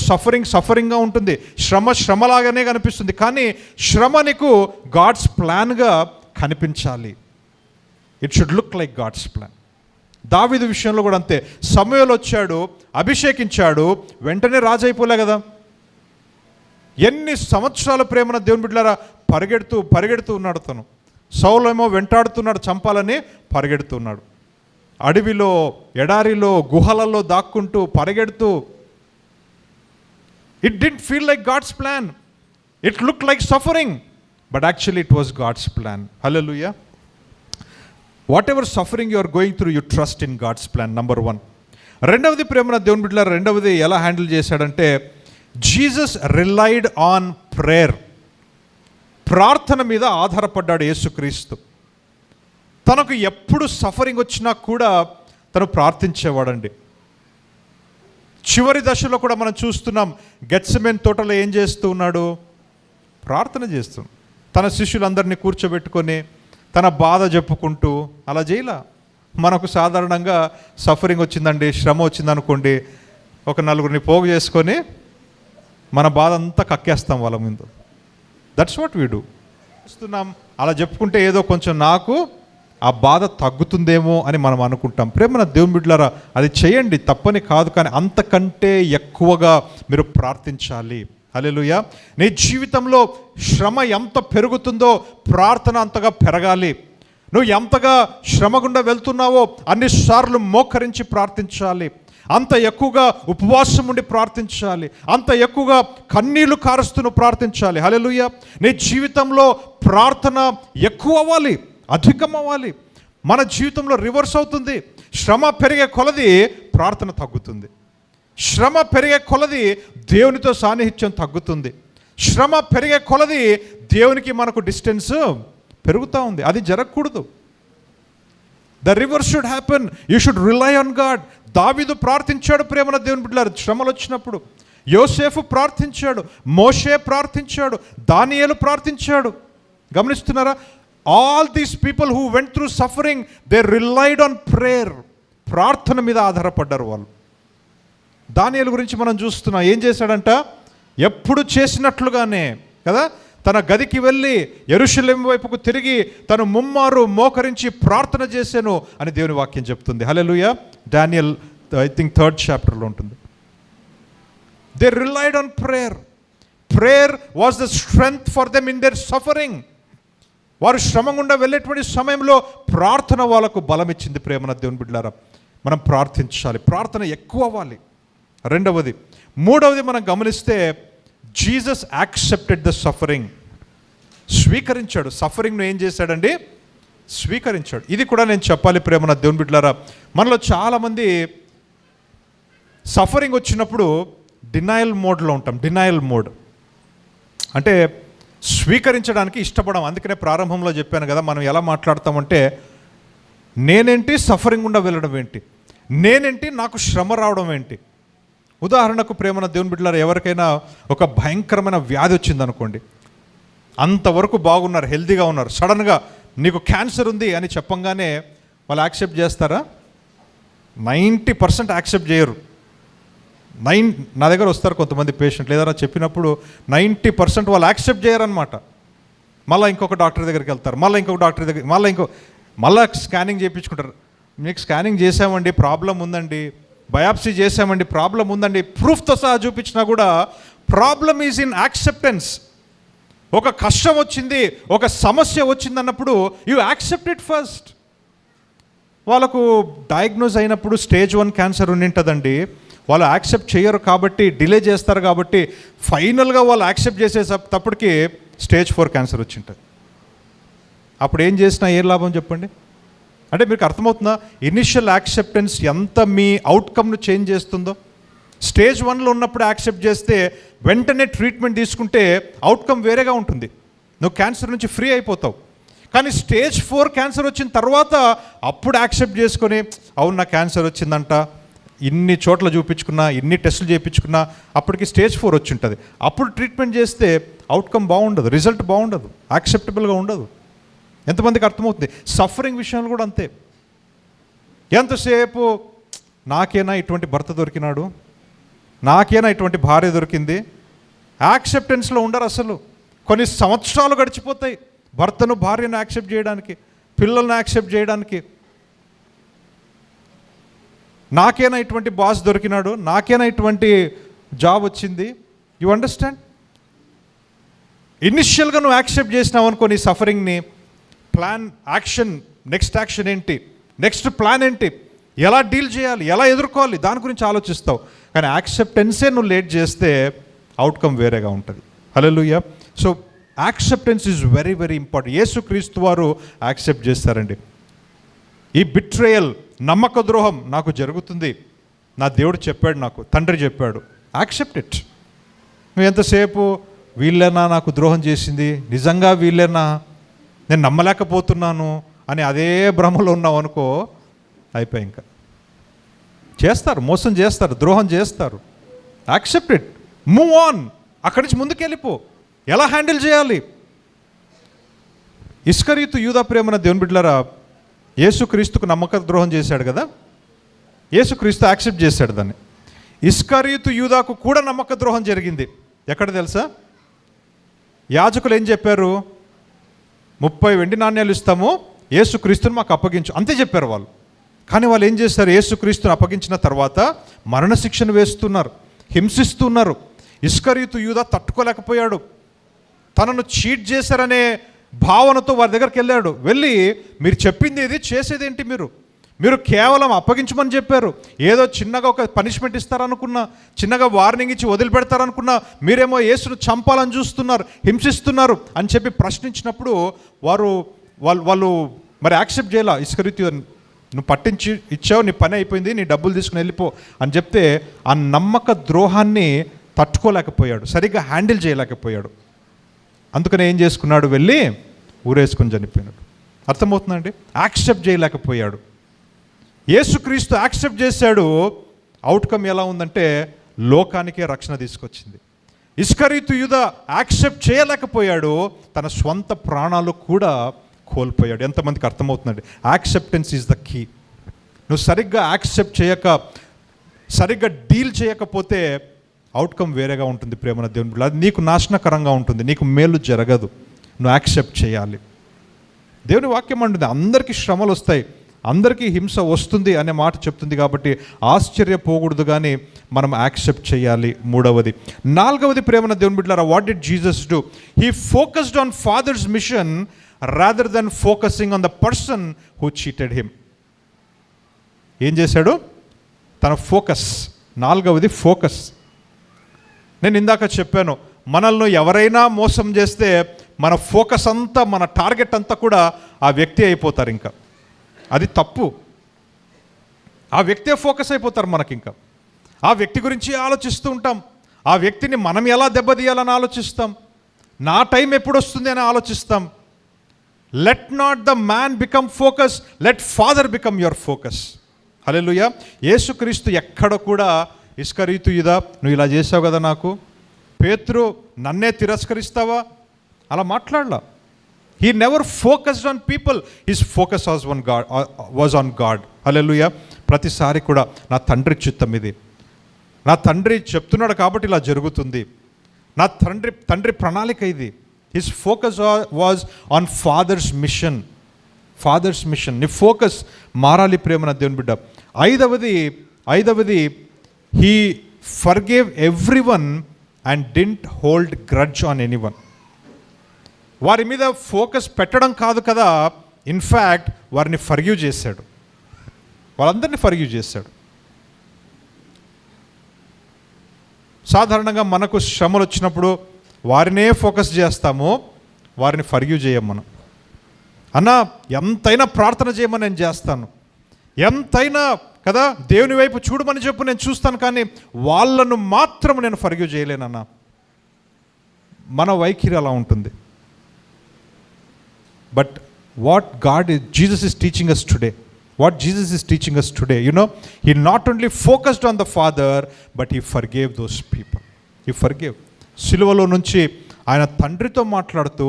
సఫరింగ్గా ఉంటుంది, శ్రమలాగానే కనిపిస్తుంది, కానీ శ్రమ నీకు గాడ్స్ ప్లాన్గా కనిపించాలి. It should look like God's plan. దావీదు విషయంలో కూడా అంతే. సమూయేలు వచ్చాడు, అభిషేకించాడు, వెంటనే రాజు అయిపోలే కదా. ఎన్ని సంవత్సరాల ప్రేమన దేవుని బిడ్డలారా పరిగెడుతూ ఉన్నాడు తను. సౌలు ఏమో వెంటాడుతున్నాడు, చంపాలని పరిగెడుతున్నాడు. అడవిలో, ఎడారిలో, గుహలలో దాక్కుంటూ పరిగెడుతూ. It didn't feel like God's plan, it look like suffering, but actually it was God's plan. Hallelujah. Whatever suffering you are going through, you trust in God's plan. Number 1. రెండవది ప్రేమన దేవుని బిడ్డలారా, రెండవది ఎలా హ్యాండిల్ చేశాడంటే, Jesus relied on prayer. ప్రార్థన మీద ఆధారపడ్డాడు యేసుక్రీస్తు. తనకు ఎప్పుడు సఫరింగ్ వచ్చినా కూడా తను ప్రార్థించేవాడండి. చివరి దశలో కూడా మనం చూస్తున్నాం, గెత్సెమనే తోటలో ఏం చేస్తూ ఉన్నాడు? ప్రార్థన చేస్తున్నాడు. తన శిష్యులందరినీ కూర్చోబెట్టుకొని తన బాధ చెప్పుకుంటూ అలా చేయలా. మనకు సాధారణంగా సఫరింగ్ వచ్చిందండి, శ్రమ వచ్చిందనుకోండి, ఒక నలుగురిని పోగు చేసుకొని మన బాధ అంతా కక్కేస్తాం వాళ్ళ ముందు. That's what we do. చూస్తున్నాం అలా చెప్పుకుంటే ఏదో కొంచెం నాకు ఆ బాధ తగ్గుతుందేమో అని మనం అనుకుంటాం. ప్రేమన దేవుని బిడ్డలారా, అది చేయండి, తప్పని కాదు, కానీ అంతకంటే ఎక్కువగా మీరు ప్రార్థించాలి. హల్లెలూయా. నీ జీవితంలో శ్రమ ఎంత పెరుగుతుందో ప్రార్థన అంతగా పెరగాలి. నువ్వు ఎంతగా శ్రమ గుండా వెళ్తున్నావో అన్నిసార్లు మోకరించి ప్రార్థించాలి. అంత ఎక్కువగా ఉపవాసం ఉండి ప్రార్థించాలి. అంత ఎక్కువగా కన్నీళ్లు కారుస్తూ నువ్వు ప్రార్థించాలి. హల్లెలూయా. నీ జీవితంలో ప్రార్థన ఎక్కువ అవ్వాలి, అధికం అవ్వాలి. మన జీవితంలో రివర్స్ అవుతుంది. శ్రమ పెరిగే కొలది ప్రార్థన తగ్గుతుంది. శ్రమ పెరిగే కొలది దేవునితో సాన్నిహిత్యం తగ్గుతుంది. శ్రమ పెరిగే కొలది దేవునికి మనకు డిస్టెన్స్ పెరుగుతూ ఉంది. అది జరగకూడదు. The reverse should happen. You should rely on God. దావీదు ప్రార్థించాడు ప్రేమన దేవుని బిడ్డలారా శ్రమలు వచ్చినప్పుడు. యోసేఫు ప్రార్థించాడు, మోషే ప్రార్థించాడు, దానియేలు ప్రార్థించాడు. గమనిస్తున్నారా? All these people who went through suffering, they relied on prayer. ప్రార్థన మీద ఆధారపడ్డారు వాళ్ళు. దానియేలు గురించి మనం చూస్తున్నాం. ఏం చేశాడంట? ఎప్పుడు చేసినట్లుగానే కదా, తన గదికి వెళ్ళి యెరూషలేము వైపుకు తిరిగి తను ముమ్మారు మోకరించి ప్రార్థన చేశాను అని దేవుని వాక్యం చెప్తుంది. హల్లెలూయా. డానియల్ ఐ థింక్ 3rd చాప్టర్లో ఉంటుంది. They relied on prayer. Prayer was the strength for them in there suffering. వారు శ్రమ గుండా వెళ్ళేటువంటి సమయంలో ప్రార్థన వాళ్ళకు బలం ఇచ్చింది. ప్రేమన దేవుని బిడ్డలారా, మనం ప్రార్థించాలి. ప్రార్థన ఎక్కువ అవ్వాలి. మూడవది మనం గమనిస్తే జీసస్ యాక్సెప్టెడ్ ద సఫరింగ్. స్వీకరించాడు. సఫరింగ్ను ఏం చేశాడండి? స్వీకరించాడు. ఇది కూడా నేను చెప్పాలి ప్రేమన దేవుని బిడ్డలారా, మనలో చాలామంది సఫరింగ్ వచ్చినప్పుడు డినయల్ మోడ్లో ఉంటాం. డినయల్ మోడ్ అంటే స్వీకరించడానికి ఇష్టపడం. అందుకనే ప్రారంభంలో చెప్పాను కదా, మనం ఎలా మాట్లాడతామంటే నేనేంటి సఫరింగ్ గుండా వెళ్ళడం ఏంటి, నేనేంటి నాకు శ్రమ రావడం ఏంటి. ఉదాహరణకు ప్రేమన దేవుని బిడ్డలారా, ఎవరికైనా ఒక భయంకరమైన వ్యాధి వచ్చిందనుకోండి, అంతవరకు బాగున్నారు, హెల్తీగా ఉన్నారు, సడన్గా నీకు క్యాన్సర్ ఉంది అని చెప్పంగానే వాళ్ళు యాక్సెప్ట్ చేస్తారా? 90% యాక్సెప్ట్ చేయరు. నా దగ్గర వస్తారు కొంతమంది పేషెంట్లు, ఏదైనా చెప్పినప్పుడు 90% వాళ్ళు యాక్సెప్ట్ చేయరనమాట. మళ్ళీ ఇంకొక డాక్టర్ దగ్గరికి వెళ్తారు, మళ్ళీ ఇంకొక డాక్టర్ దగ్గర, మళ్ళీ స్కానింగ్ చేయించుకుంటారు. మీకు స్కానింగ్ చేసామండి, ప్రాబ్లం ఉందండి, బయాప్సీ చేసామండి, ప్రాబ్లం ఉందండి, ప్రూఫ్తో సహా చూపించినా కూడా ప్రాబ్లం ఈజ్ ఇన్ యాక్సెప్టెన్స్. ఒక కష్టం వచ్చింది, ఒక సమస్య వచ్చింది అన్నప్పుడు యూ యాక్సెప్ట్ ఇట్ ఫస్ట్. వాళ్ళకు డయాగ్నోజ్ అయినప్పుడు స్టేజ్ 1 క్యాన్సర్ ఉండింటుందండి. వాళ్ళు యాక్సెప్ట్ చేయరు కాబట్టి, డిలే చేస్తారు కాబట్టి ఫైనల్గా వాళ్ళు యాక్సెప్ట్ చేసేటప్పటికి స్టేజ్ 4 క్యాన్సర్ వచ్చింటుంది. అప్పుడు ఏం చేసినా ఏ లాభం చెప్పండి? అంటే మీకు అర్థమవుతుందా? ఇనిషియల్ యాక్సెప్టెన్స్ ఎంత మీ అవుట్కమ్ను చేంజ్ చేస్తుందో. స్టేజ్ 1లో ఉన్నప్పుడు యాక్సెప్ట్ చేస్తే వెంటనే ట్రీట్మెంట్ తీసుకుంటే అవుట్కమ్ వేరేగా ఉంటుంది, నువ్వు క్యాన్సర్ నుంచి ఫ్రీ అయిపోతావు. కానీ స్టేజ్ 4 క్యాన్సర్ వచ్చిన తర్వాత అప్పుడు యాక్సెప్ట్ చేసుకొని, అవును నా క్యాన్సర్ వచ్చిందంట, ఇన్ని చోట్ల చూపించుకున్నా, ఇన్ని టెస్టులు చేయించుకున్నా, అప్పటికి స్టేజ్ 4 వచ్చి ఉంటుంది. అప్పుడు ట్రీట్మెంట్ చేస్తే అవుట్కమ్ బాగుండదు, రిజల్ట్ బాగుండదు, యాక్సెప్టబుల్గా ఉండదు. ఎంతమందికి అర్థమవుతుంది? సఫరింగ్ విషయంలో కూడా అంతే. ఎంతసేపు నాకేనా ఇటువంటి భర్త దొరికినాడు, నాకేనా ఇటువంటి భార్య దొరికింది, యాక్సెప్టెన్స్లో ఉండరు అసలు. కొన్ని సంవత్సరాలు గడిచిపోతాయి భర్తను భార్యను యాక్సెప్ట్ చేయడానికి, పిల్లల్ని యాక్సెప్ట్ చేయడానికి. నాకేనా ఇటువంటి బాస్ దొరికినాడు, నాకేనా ఇటువంటి జాబ్ వచ్చింది. You understand? ఇనిషియల్గా నువ్వు యాక్సెప్ట్ చేసినావు అనుకో నీ సఫరింగ్ని, ప్లాన్, యాక్షన్, నెక్స్ట్ యాక్షన్ ఏంటి, నెక్స్ట్ ప్లాన్ ఏంటి, ఎలా డీల్ చేయాలి, ఎలా ఎదుర్కోవాలి, దాని గురించి ఆలోచిస్తావు. కానీ యాక్సెప్టెన్సే నువ్వు లేట్ చేస్తే అవుట్కమ్ వేరేగా ఉంటుంది. Hallelujah. So acceptance is very very important. యేసుక్రీస్తు వారు యాక్సెప్ట్ చేస్తారండి. ఈ బిట్రేయల్, నమ్మక ద్రోహం నాకు జరుగుతుంది, నా దేవుడు చెప్పాడు, నాకు తండ్రి చెప్పాడు, యాక్సెప్ట్ ఇట్. నువ్వు ఎంతసేపు వీళ్ళేనా నాకు ద్రోహం చేసింది, నిజంగా వీళ్ళేనా, నేను నమ్మలేకపోతున్నాను అని అదే భ్రమలో ఉన్నావు అనుకో, అయిపోయి ఇంకా చేస్తారు, మోసం చేస్తారు, ద్రోహం చేస్తారు. యాక్సెప్ట్ ఇట్, మూవ్ ఆన్, అక్కడి నుంచి ముందుకెళ్ళిపో. ఎలా హ్యాండిల్ చేయాలి? ఇస్కరీతు యూదా ప్రేమన దేవుని బిడ్డలారా, యేసుక్రీస్తుకు నమ్మక ద్రోహం చేశాడు కదా, యేసుక్రీస్తు యాక్సెప్ట్ చేశాడు దాన్ని. ఇస్కరియోతు యూదాకు కూడా నమ్మక ద్రోహం జరిగింది. ఎక్కడ తెలుసా? యాజకులు ఏం చెప్పారు? 30 వెండి నాణ్యాలు ఇస్తాము, యేసుక్రీస్తుని మాకు అప్పగించు, అంతే చెప్పారు వాళ్ళు. కానీ వాళ్ళు ఏం చేశారు? యేసుక్రీస్తుని అప్పగించిన తర్వాత మరణశిక్షను వేస్తున్నారు, హింసిస్తున్నారు. ఇస్కరియోతు యూదా తట్టుకోలేకపోయాడు. తనను చీట్ చేశారనే భావనతో వారి దగ్గరికి వెళ్ళాడు. వెళ్ళి, మీరు చెప్పింది ఏది, చేసేది ఏంటి? మీరు కేవలం అప్పగించమని చెప్పారు. ఏదో చిన్నగా ఒక పనిష్మెంట్ ఇస్తారనుకున్నా, చిన్నగా వార్నింగ్ ఇచ్చి వదిలిపెడతారనుకున్నా, మీరేమో యేసును చంపాలని చూస్తున్నారు, హింసిస్తున్నారు అని చెప్పి ప్రశ్నించినప్పుడు వాళ్ళు మరి యాక్సెప్ట్ చేయాల. ఇస్కరియోతు, నువ్వు పట్టించి ఇచ్చావు, నీ పని అయిపోయింది, నీ డబ్బులు తీసుకుని వెళ్ళిపో అని చెప్తే ఆ నమ్మక ద్రోహాన్ని తట్టుకోలేకపోయాడు, సరిగ్గా హ్యాండిల్ చేయలేకపోయాడు. అందుకని ఏం చేసుకున్నాడు? వెళ్ళి ఊరేసుకొని చనిపోయినాడు. అర్థమవుతుందండి? యాక్సెప్ట్ చేయలేకపోయాడు. యేసుక్రీస్తు యాక్సెప్ట్ చేశాడు. అవుట్కమ్ ఎలా ఉందంటే లోకానికే రక్షణ తీసుకొచ్చింది. ఇస్కరియోతు యూదా యాక్సెప్ట్ చేయలేకపోయాడు, తన స్వంత ప్రాణాలు కూడా కోల్పోయాడు. ఎంతమందికి అర్థమవుతుందండి? Acceptance is the key. నువ్వు సరిగ్గా యాక్సెప్ట్ చేయక, సరిగ్గా డీల్ చేయకపోతే అవుట్కమ్ వేరేగా ఉంటుంది. ప్రేమన దేవుని బిడ్డలారా, అది నీకు నాశనకరంగా ఉంటుంది, నీకు మేలు జరగదు. నువ్వు యాక్సెప్ట్ చేయాలి. దేవుని వాక్యం అంటుంది అందరికీ శ్రమలు వస్తాయి, అందరికీ హింస వస్తుంది అనే మాట చెప్తుంది. కాబట్టి ఆశ్చర్యపోకూడదు, కానీ మనం యాక్సెప్ట్ చేయాలి. మూడవది. నాలుగవది ప్రేమన దేవుని బిడ్డలారా, what did Jesus do? He focused on Father's mission rather than focusing on the person who cheated him. ఏం చేశాడు? తన ఫోకస్. నాలుగవది ఫోకస్. నేను ఇందాక చెప్పాను, మనల్ని ఎవరైనా మోసం చేస్తే మన ఫోకస్ అంతా, మన టార్గెట్ అంతా కూడా ఆ వ్యక్తి అయిపోతారు. ఇంకా అది తప్పు. ఆ వ్యక్తే ఫోకస్ అయిపోతారు మనకి. ఇంకా ఆ వ్యక్తి గురించి ఆలోచిస్తూ ఉంటాం, ఆ వ్యక్తిని మనం ఎలా దెబ్బతీయాలని ఆలోచిస్తాం, నా టైం ఎప్పుడు వస్తుంది అని ఆలోచిస్తాం. Let not the man become focus, let father become your focus. Hallelujah. యేసుక్రీస్తు ఎక్కడ కూడా ఇస్కరియోతు యూదా, నువ్వు ఇలా చేసావు కదా, నాకు పేతురు నన్నే తిరస్కరిస్తావా, అలా మాట్లాడలా. He never focused on people, his focus was on God. Hallelujah. ప్రతిసారి కూడా నా తండ్రి చిత్తం ఇది, నా తండ్రి చెప్తున్నాడు కాబట్టి ఇలా జరుగుతుంది, నా తండ్రి ప్రణాళిక ఇది. His focus was on Father's mission. Father's mission. నీ ఫోకస్ మారాలి ప్రేమన దేవుని బిడ్డ. ఐదవది he forgave everyone and didn't hold grudge on anyone. వారి మీద ఫోకస్ పెట్టడం కాదు కదా, ఇన్ఫ్యాక్ట్ వారిని ఫర్గివ్ చేశాడు, వాళ్ళందరినీ ఫర్గివ్ చేశాడు. సాధారణంగా మనకు శ్రమలు వచ్చినప్పుడు వారినే ఫోకస్ చేస్తాము, వారిని ఫర్గివ్ చేయం మనం. అన్నా ఎంతైనా ప్రార్థన చేయమని నేను చేస్తాను, ఎంతైనా కదా దేవుని వైపు చూడమని చెప్పు నేను చూస్తాను, కానీ వాళ్ళను మాత్రం నేను ఫర్గివ్ చేయలేనన్నా. మన వైఖరి అలా ఉంటుంది. But what Jesus is teaching us today, what Jesus is teaching us today, he not only focused on the Father, but he forgave those people. He forgave. సిలువలో నుంచి ఆయన తండ్రితో మాట్లాడుతూ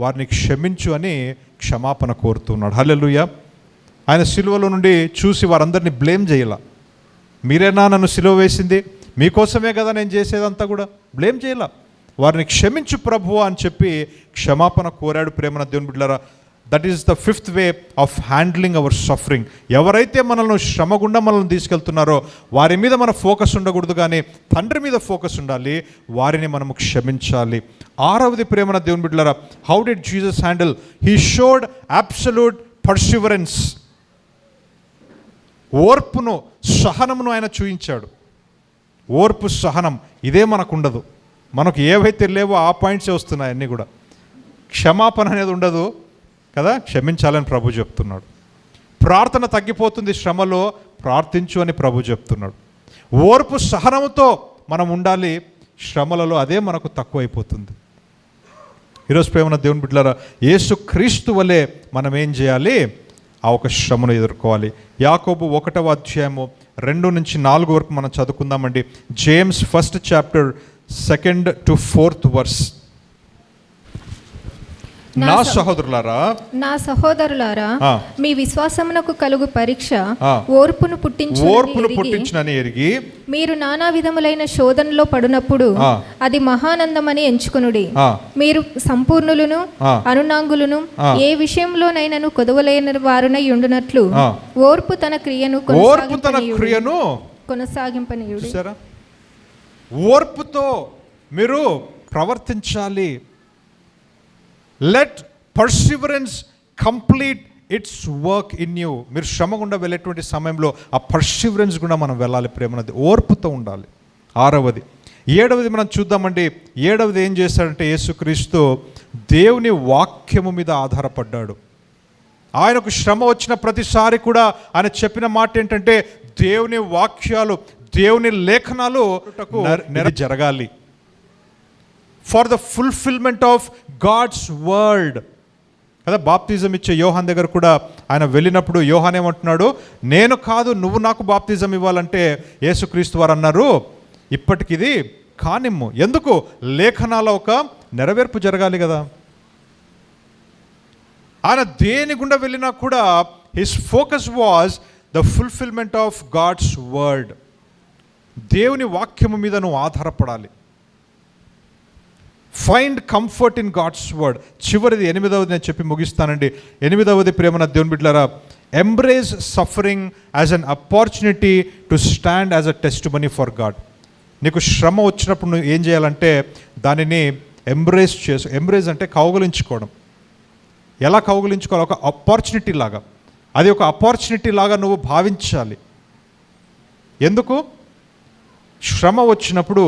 వారిని క్షమించు అని క్షమాపణ కోరుతున్నాడు. హల్లెలూయా. ఆయన సిలువలో నుండి చూసి వారందరినీ బ్లేమ్ చేయాల. మీరేనా నన్ను సిలువ వేసింది, మీకోసమే కదా నేను చేసేదంతా కూడా, బ్లేమ్ చేయాల. వారిని క్షమించు ప్రభువా అని చెప్పి క్షమాపణ కోరాడు. ప్రేమన దేవుని బిడ్డలారా, that is the fifth way of handling our suffering. ఎవరైతే మనల్ని శ్రమ గుండా మనల్ని తీసుకెళ్తున్నారో వారి మీద మన ఫోకస్ ఉండకూడదు, కానీ తండ్రి మీద ఫోకస్ ఉండాలి, వారిని మనము క్షమించాలి. ఆరవది ప్రేమన దేవుని బిడ్డలారా, how did Jesus handle? He showed absolute Perseverance. ఓర్పును, సహనమును ఆయన చూయించాడు. ఓర్పు, సహనం ఇదే మనకు ఉండదు. మనకు ఏవైతే లేవో ఆ పాయింట్సే వస్తున్నాయి అన్నీ కూడా. క్షమాపణ అనేది ఉండదు కదా, క్షమించాలని ప్రభు చెప్తున్నాడు. ప్రార్థన తగ్గిపోతుంది శ్రమలో, ప్రార్థించు అని ప్రభు చెప్తున్నాడు. ఓర్పు సహనంతో మనం ఉండాలి, శ్రమలలో అదే మనకు తక్కువైపోతుంది. ఈరోజు ప్రేమన దేవుని బిడ్డలారా, యేసు క్రీస్తు వలె మనం ఏం చేయాలి? ఆ ఒక శ్రమను ఎదుర్కోవాలి. యాకోబు 1వ అధ్యాయము 2 నుంచి 4 వరకు మనం చదువుకుందామండి. James 1st chapter 2nd to 4th verse. నా సహోదరులారా, నా సహోదరులారా, ఆ. మీ విశ్వాసమునకు కలుగు పరీక్ష ఆ. ఓర్పును పుట్టించునని ఎరిగి మీరు నానా విధములైన శోధనలో పడినప్పుడు ఆ. అది మహానందమని ఎంచుకొనుడి. ఆ. మీరు సంపూర్ణులను ఆ. అనునాంగులను ఆ. ఏ విషయంలోనైనను కొదవలేని వారునై ఉండునట్లు ఆ. ఓర్పు తన క్రియను కొనసాగింపనీయుడు. చూసారా? ఓర్పుతో మీరు ప్రవర్తించాలి. Let Perseverance complete it's work in you. మీరు శ్రమ గుండా వెళ్ళేటువంటి సమయంలో ఆ పర్సివరెన్స్ గుండా మనం వెళ్ళాలి. ప్రేమనది ఓర్పుతో ఉండాలి. 6వది. 7వది మనం చూద్దామండి. 7వది ఏం చేశాడంటే, యేసుక్రీస్తు దేవుని వాక్యము మీద ఆధారపడ్డాడు. ఆయనకు శ్రమ వచ్చిన ప్రతిసారి కూడా ఆయన చెప్పిన మాట ఏంటంటే, దేవుని వాక్యాలు, దేవుని లేఖనాలు జరగాలి. For the fulfilment of God's word కదా. బాప్తిజం ఇచ్చే యోహాన్ దగ్గర కూడా ఆయన వెళ్ళినప్పుడు యోహాన్ ఏమంటున్నాడు, నేను కాదు నువ్వు నాకు బాప్తిజం ఇవ్వాలంటే యేసుక్రీస్తు వారు అన్నారు, ఇప్పటికి ఇది కానిమ్ము. ఎందుకు? లేఖనాల ఒక నెరవేర్పు జరగాలి కదా. ఆయన దేని గుండా వెళ్ళినా కూడా his focus was the fulfilment of God's word. దేవుని వాక్యము మీద నువ్వు ఆధారపడాలి. Find comfort in God's word. చివరిది 8వది నేను చెప్పి ముగిస్తానండి. 8వది ప్రేమన దేవుని బిడ్డలారా, embrace suffering as an opportunity to stand as a testimony for God. నీకు శ్రమ వచ్చినప్పుడు నువ్వు ఏం చేయాలంటే దానిని ఎంబ్రేస్ ఎంబ్రేస్ అంటే కౌగిలించుకోవడం. ఎలా కౌగిలించుకోవాలి? ఒక ఆపర్చునిటీ లాగా. అది ఒక ఆపర్చునిటీ లాగా నువ్వు భావించాలి. ఎందుకు? శ్రమ వచ్చినప్పుడు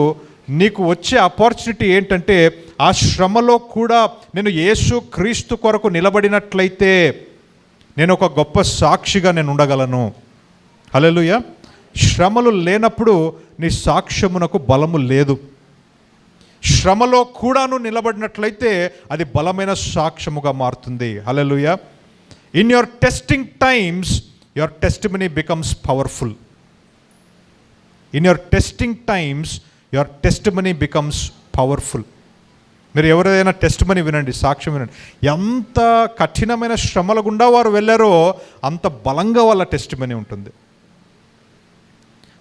నీకు వచ్చే ఆపర్చునిటీ ఏంటంటే, ఆ శ్రమలో కూడా నేను యేసు క్రీస్తు కొరకు నిలబడినట్లయితే నేను ఒక గొప్ప సాక్షిగా నేను ఉండగలను. హల్లెలూయా. శ్రమలు లేనప్పుడు నీ సాక్ష్యమునకు బలము లేదు. శ్రమలో కూడాను నిలబడినట్లయితే అది బలమైన సాక్ష్యముగా మారుతుంది. Hallelujah. In your testing times your testimony becomes powerful. In your testing times your testimony becomes powerful. మీరు ఎవరైనా టెస్టిమనీ వినండి, సాక్ష్యం వినండి. ఎంత కఠినమైన శ్రమల గుండా వారు వెళ్ళారో అంత బలంగా వాళ్ళ టెస్టిమనీ ఉంటుంది.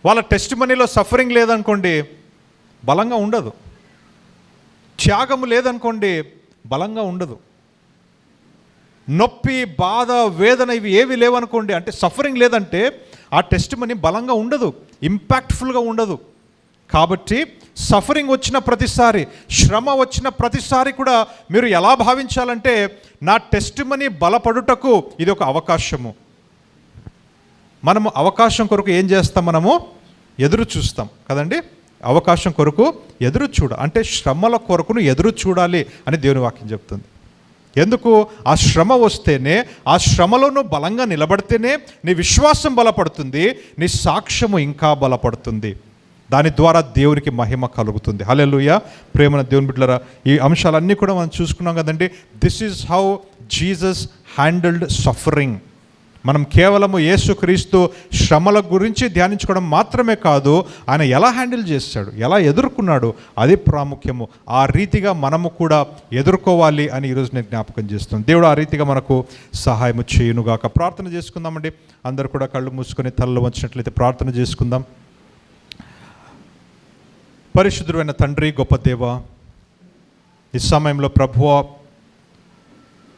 వాళ్ళ టెస్టిమనీలో సఫరింగ్ లేదనుకోండి, బలంగా ఉండదు. త్యాగము లేదనుకోండి, బలంగా ఉండదు. నొప్పి, బాధ, వేదన ఇవి ఏవి లేవనుకోండి, అంటే సఫరింగ్ లేదంటే ఆ టెస్టిమనీ బలంగా ఉండదు, ఇంపాక్ట్ఫుల్గా ఉండదు. కాబట్టి సఫరింగ్ వచ్చిన ప్రతిసారి, శ్రమ వచ్చిన ప్రతిసారి కూడా మీరు ఎలా భావించాలంటే, నా టెస్టిమనీ బలపడుటకు ఇది ఒక అవకాశము. మనము అవకాశం కొరకు ఏం చేస్తాం? మనము ఎదురు చూస్తాం కదండి. అవకాశం కొరకు ఎదురు చూడ అంటే శ్రమల కొరకును ఎదురు చూడాలి అని దేవుని వాక్యం చెప్తుంది. ఎందుకు? ఆ శ్రమ వస్తేనే, ఆ శ్రమలోనూ బలంగా నిలబడితేనే నీ విశ్వాసం బలపడుతుంది, నీ సాక్ష్యము ఇంకా బలపడుతుంది. దాని ద్వారా దేవునికి మహిమ కలుగుతుంది. హల్లెలూయా. ప్రేమన దేవుని బిడ్డలారా, ఈ అంశాలన్నీ కూడా మనం చూసుకున్నాం కదండి. This is how Jesus handled suffering. మనం కేవలము యేసుక్రీస్తు శ్రమల గురించి ధ్యానించుకోవడం మాత్రమే కాదు, ఆయన ఎలా హ్యాండిల్ చేశాడు, ఎలా ఎదుర్కొన్నాడు, అది ప్రాముఖ్యము. ఆ రీతిగా మనము కూడా ఎదుర్కోవాలి అని ఈరోజు నేను జ్ఞాపకం చేస్తున్నాను. దేవుడు ఆ రీతిగా మనకు సహాయం చేయునుగాక. ప్రార్థన చేసుకుందామండి. అందరూ కూడా కళ్ళు మూసుకొని తలలు వంచినట్లయితే ప్రార్థన చేసుకుందాం. పరిశుద్ధుడైన తండ్రి, గొప్ప దేవ, ఈ సమయంలో ప్రభువా,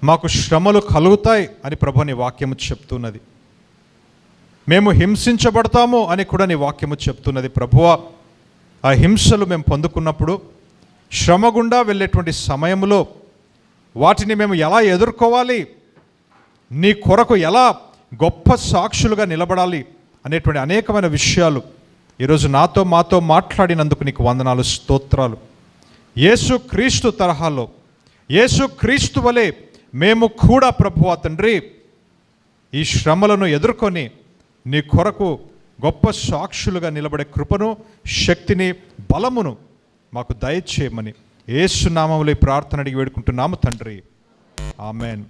మాకు శ్రమలు కలుగుతాయి అని ప్రభు నీ వాక్యము చెప్తున్నది. మేము హింసించబడతాము అని కూడా నీ వాక్యము చెప్తున్నది. ప్రభువా, ఆ హింసలు మేము పొందుకున్నప్పుడు, శ్రమ గుండా వెళ్ళేటువంటి సమయంలో వాటిని మేము ఎలా ఎదుర్కోవాలి, నీ కొరకు ఎలా గొప్ప సాక్షులుగా నిలబడాలి అనేటువంటి అనేకమైన విషయాలు ఈరోజు మాతో మాట్లాడినందుకు నీకు వందనాలు, స్తోత్రాలు. యేసు క్రీస్తు తరహాలో, యేసు క్రీస్తు వలె మేము కూడా ప్రభువా తండ్రి ఈ శ్రమలను ఎదుర్కొని నీ కొరకు గొప్ప సాక్షులుగా నిలబడే కృపను, శక్తిని, బలమును మాకు దయచేయమని యేసు నామములో ప్రార్థన అడిగి వేడుకుంటున్నాము తండ్రి. ఆమెన్.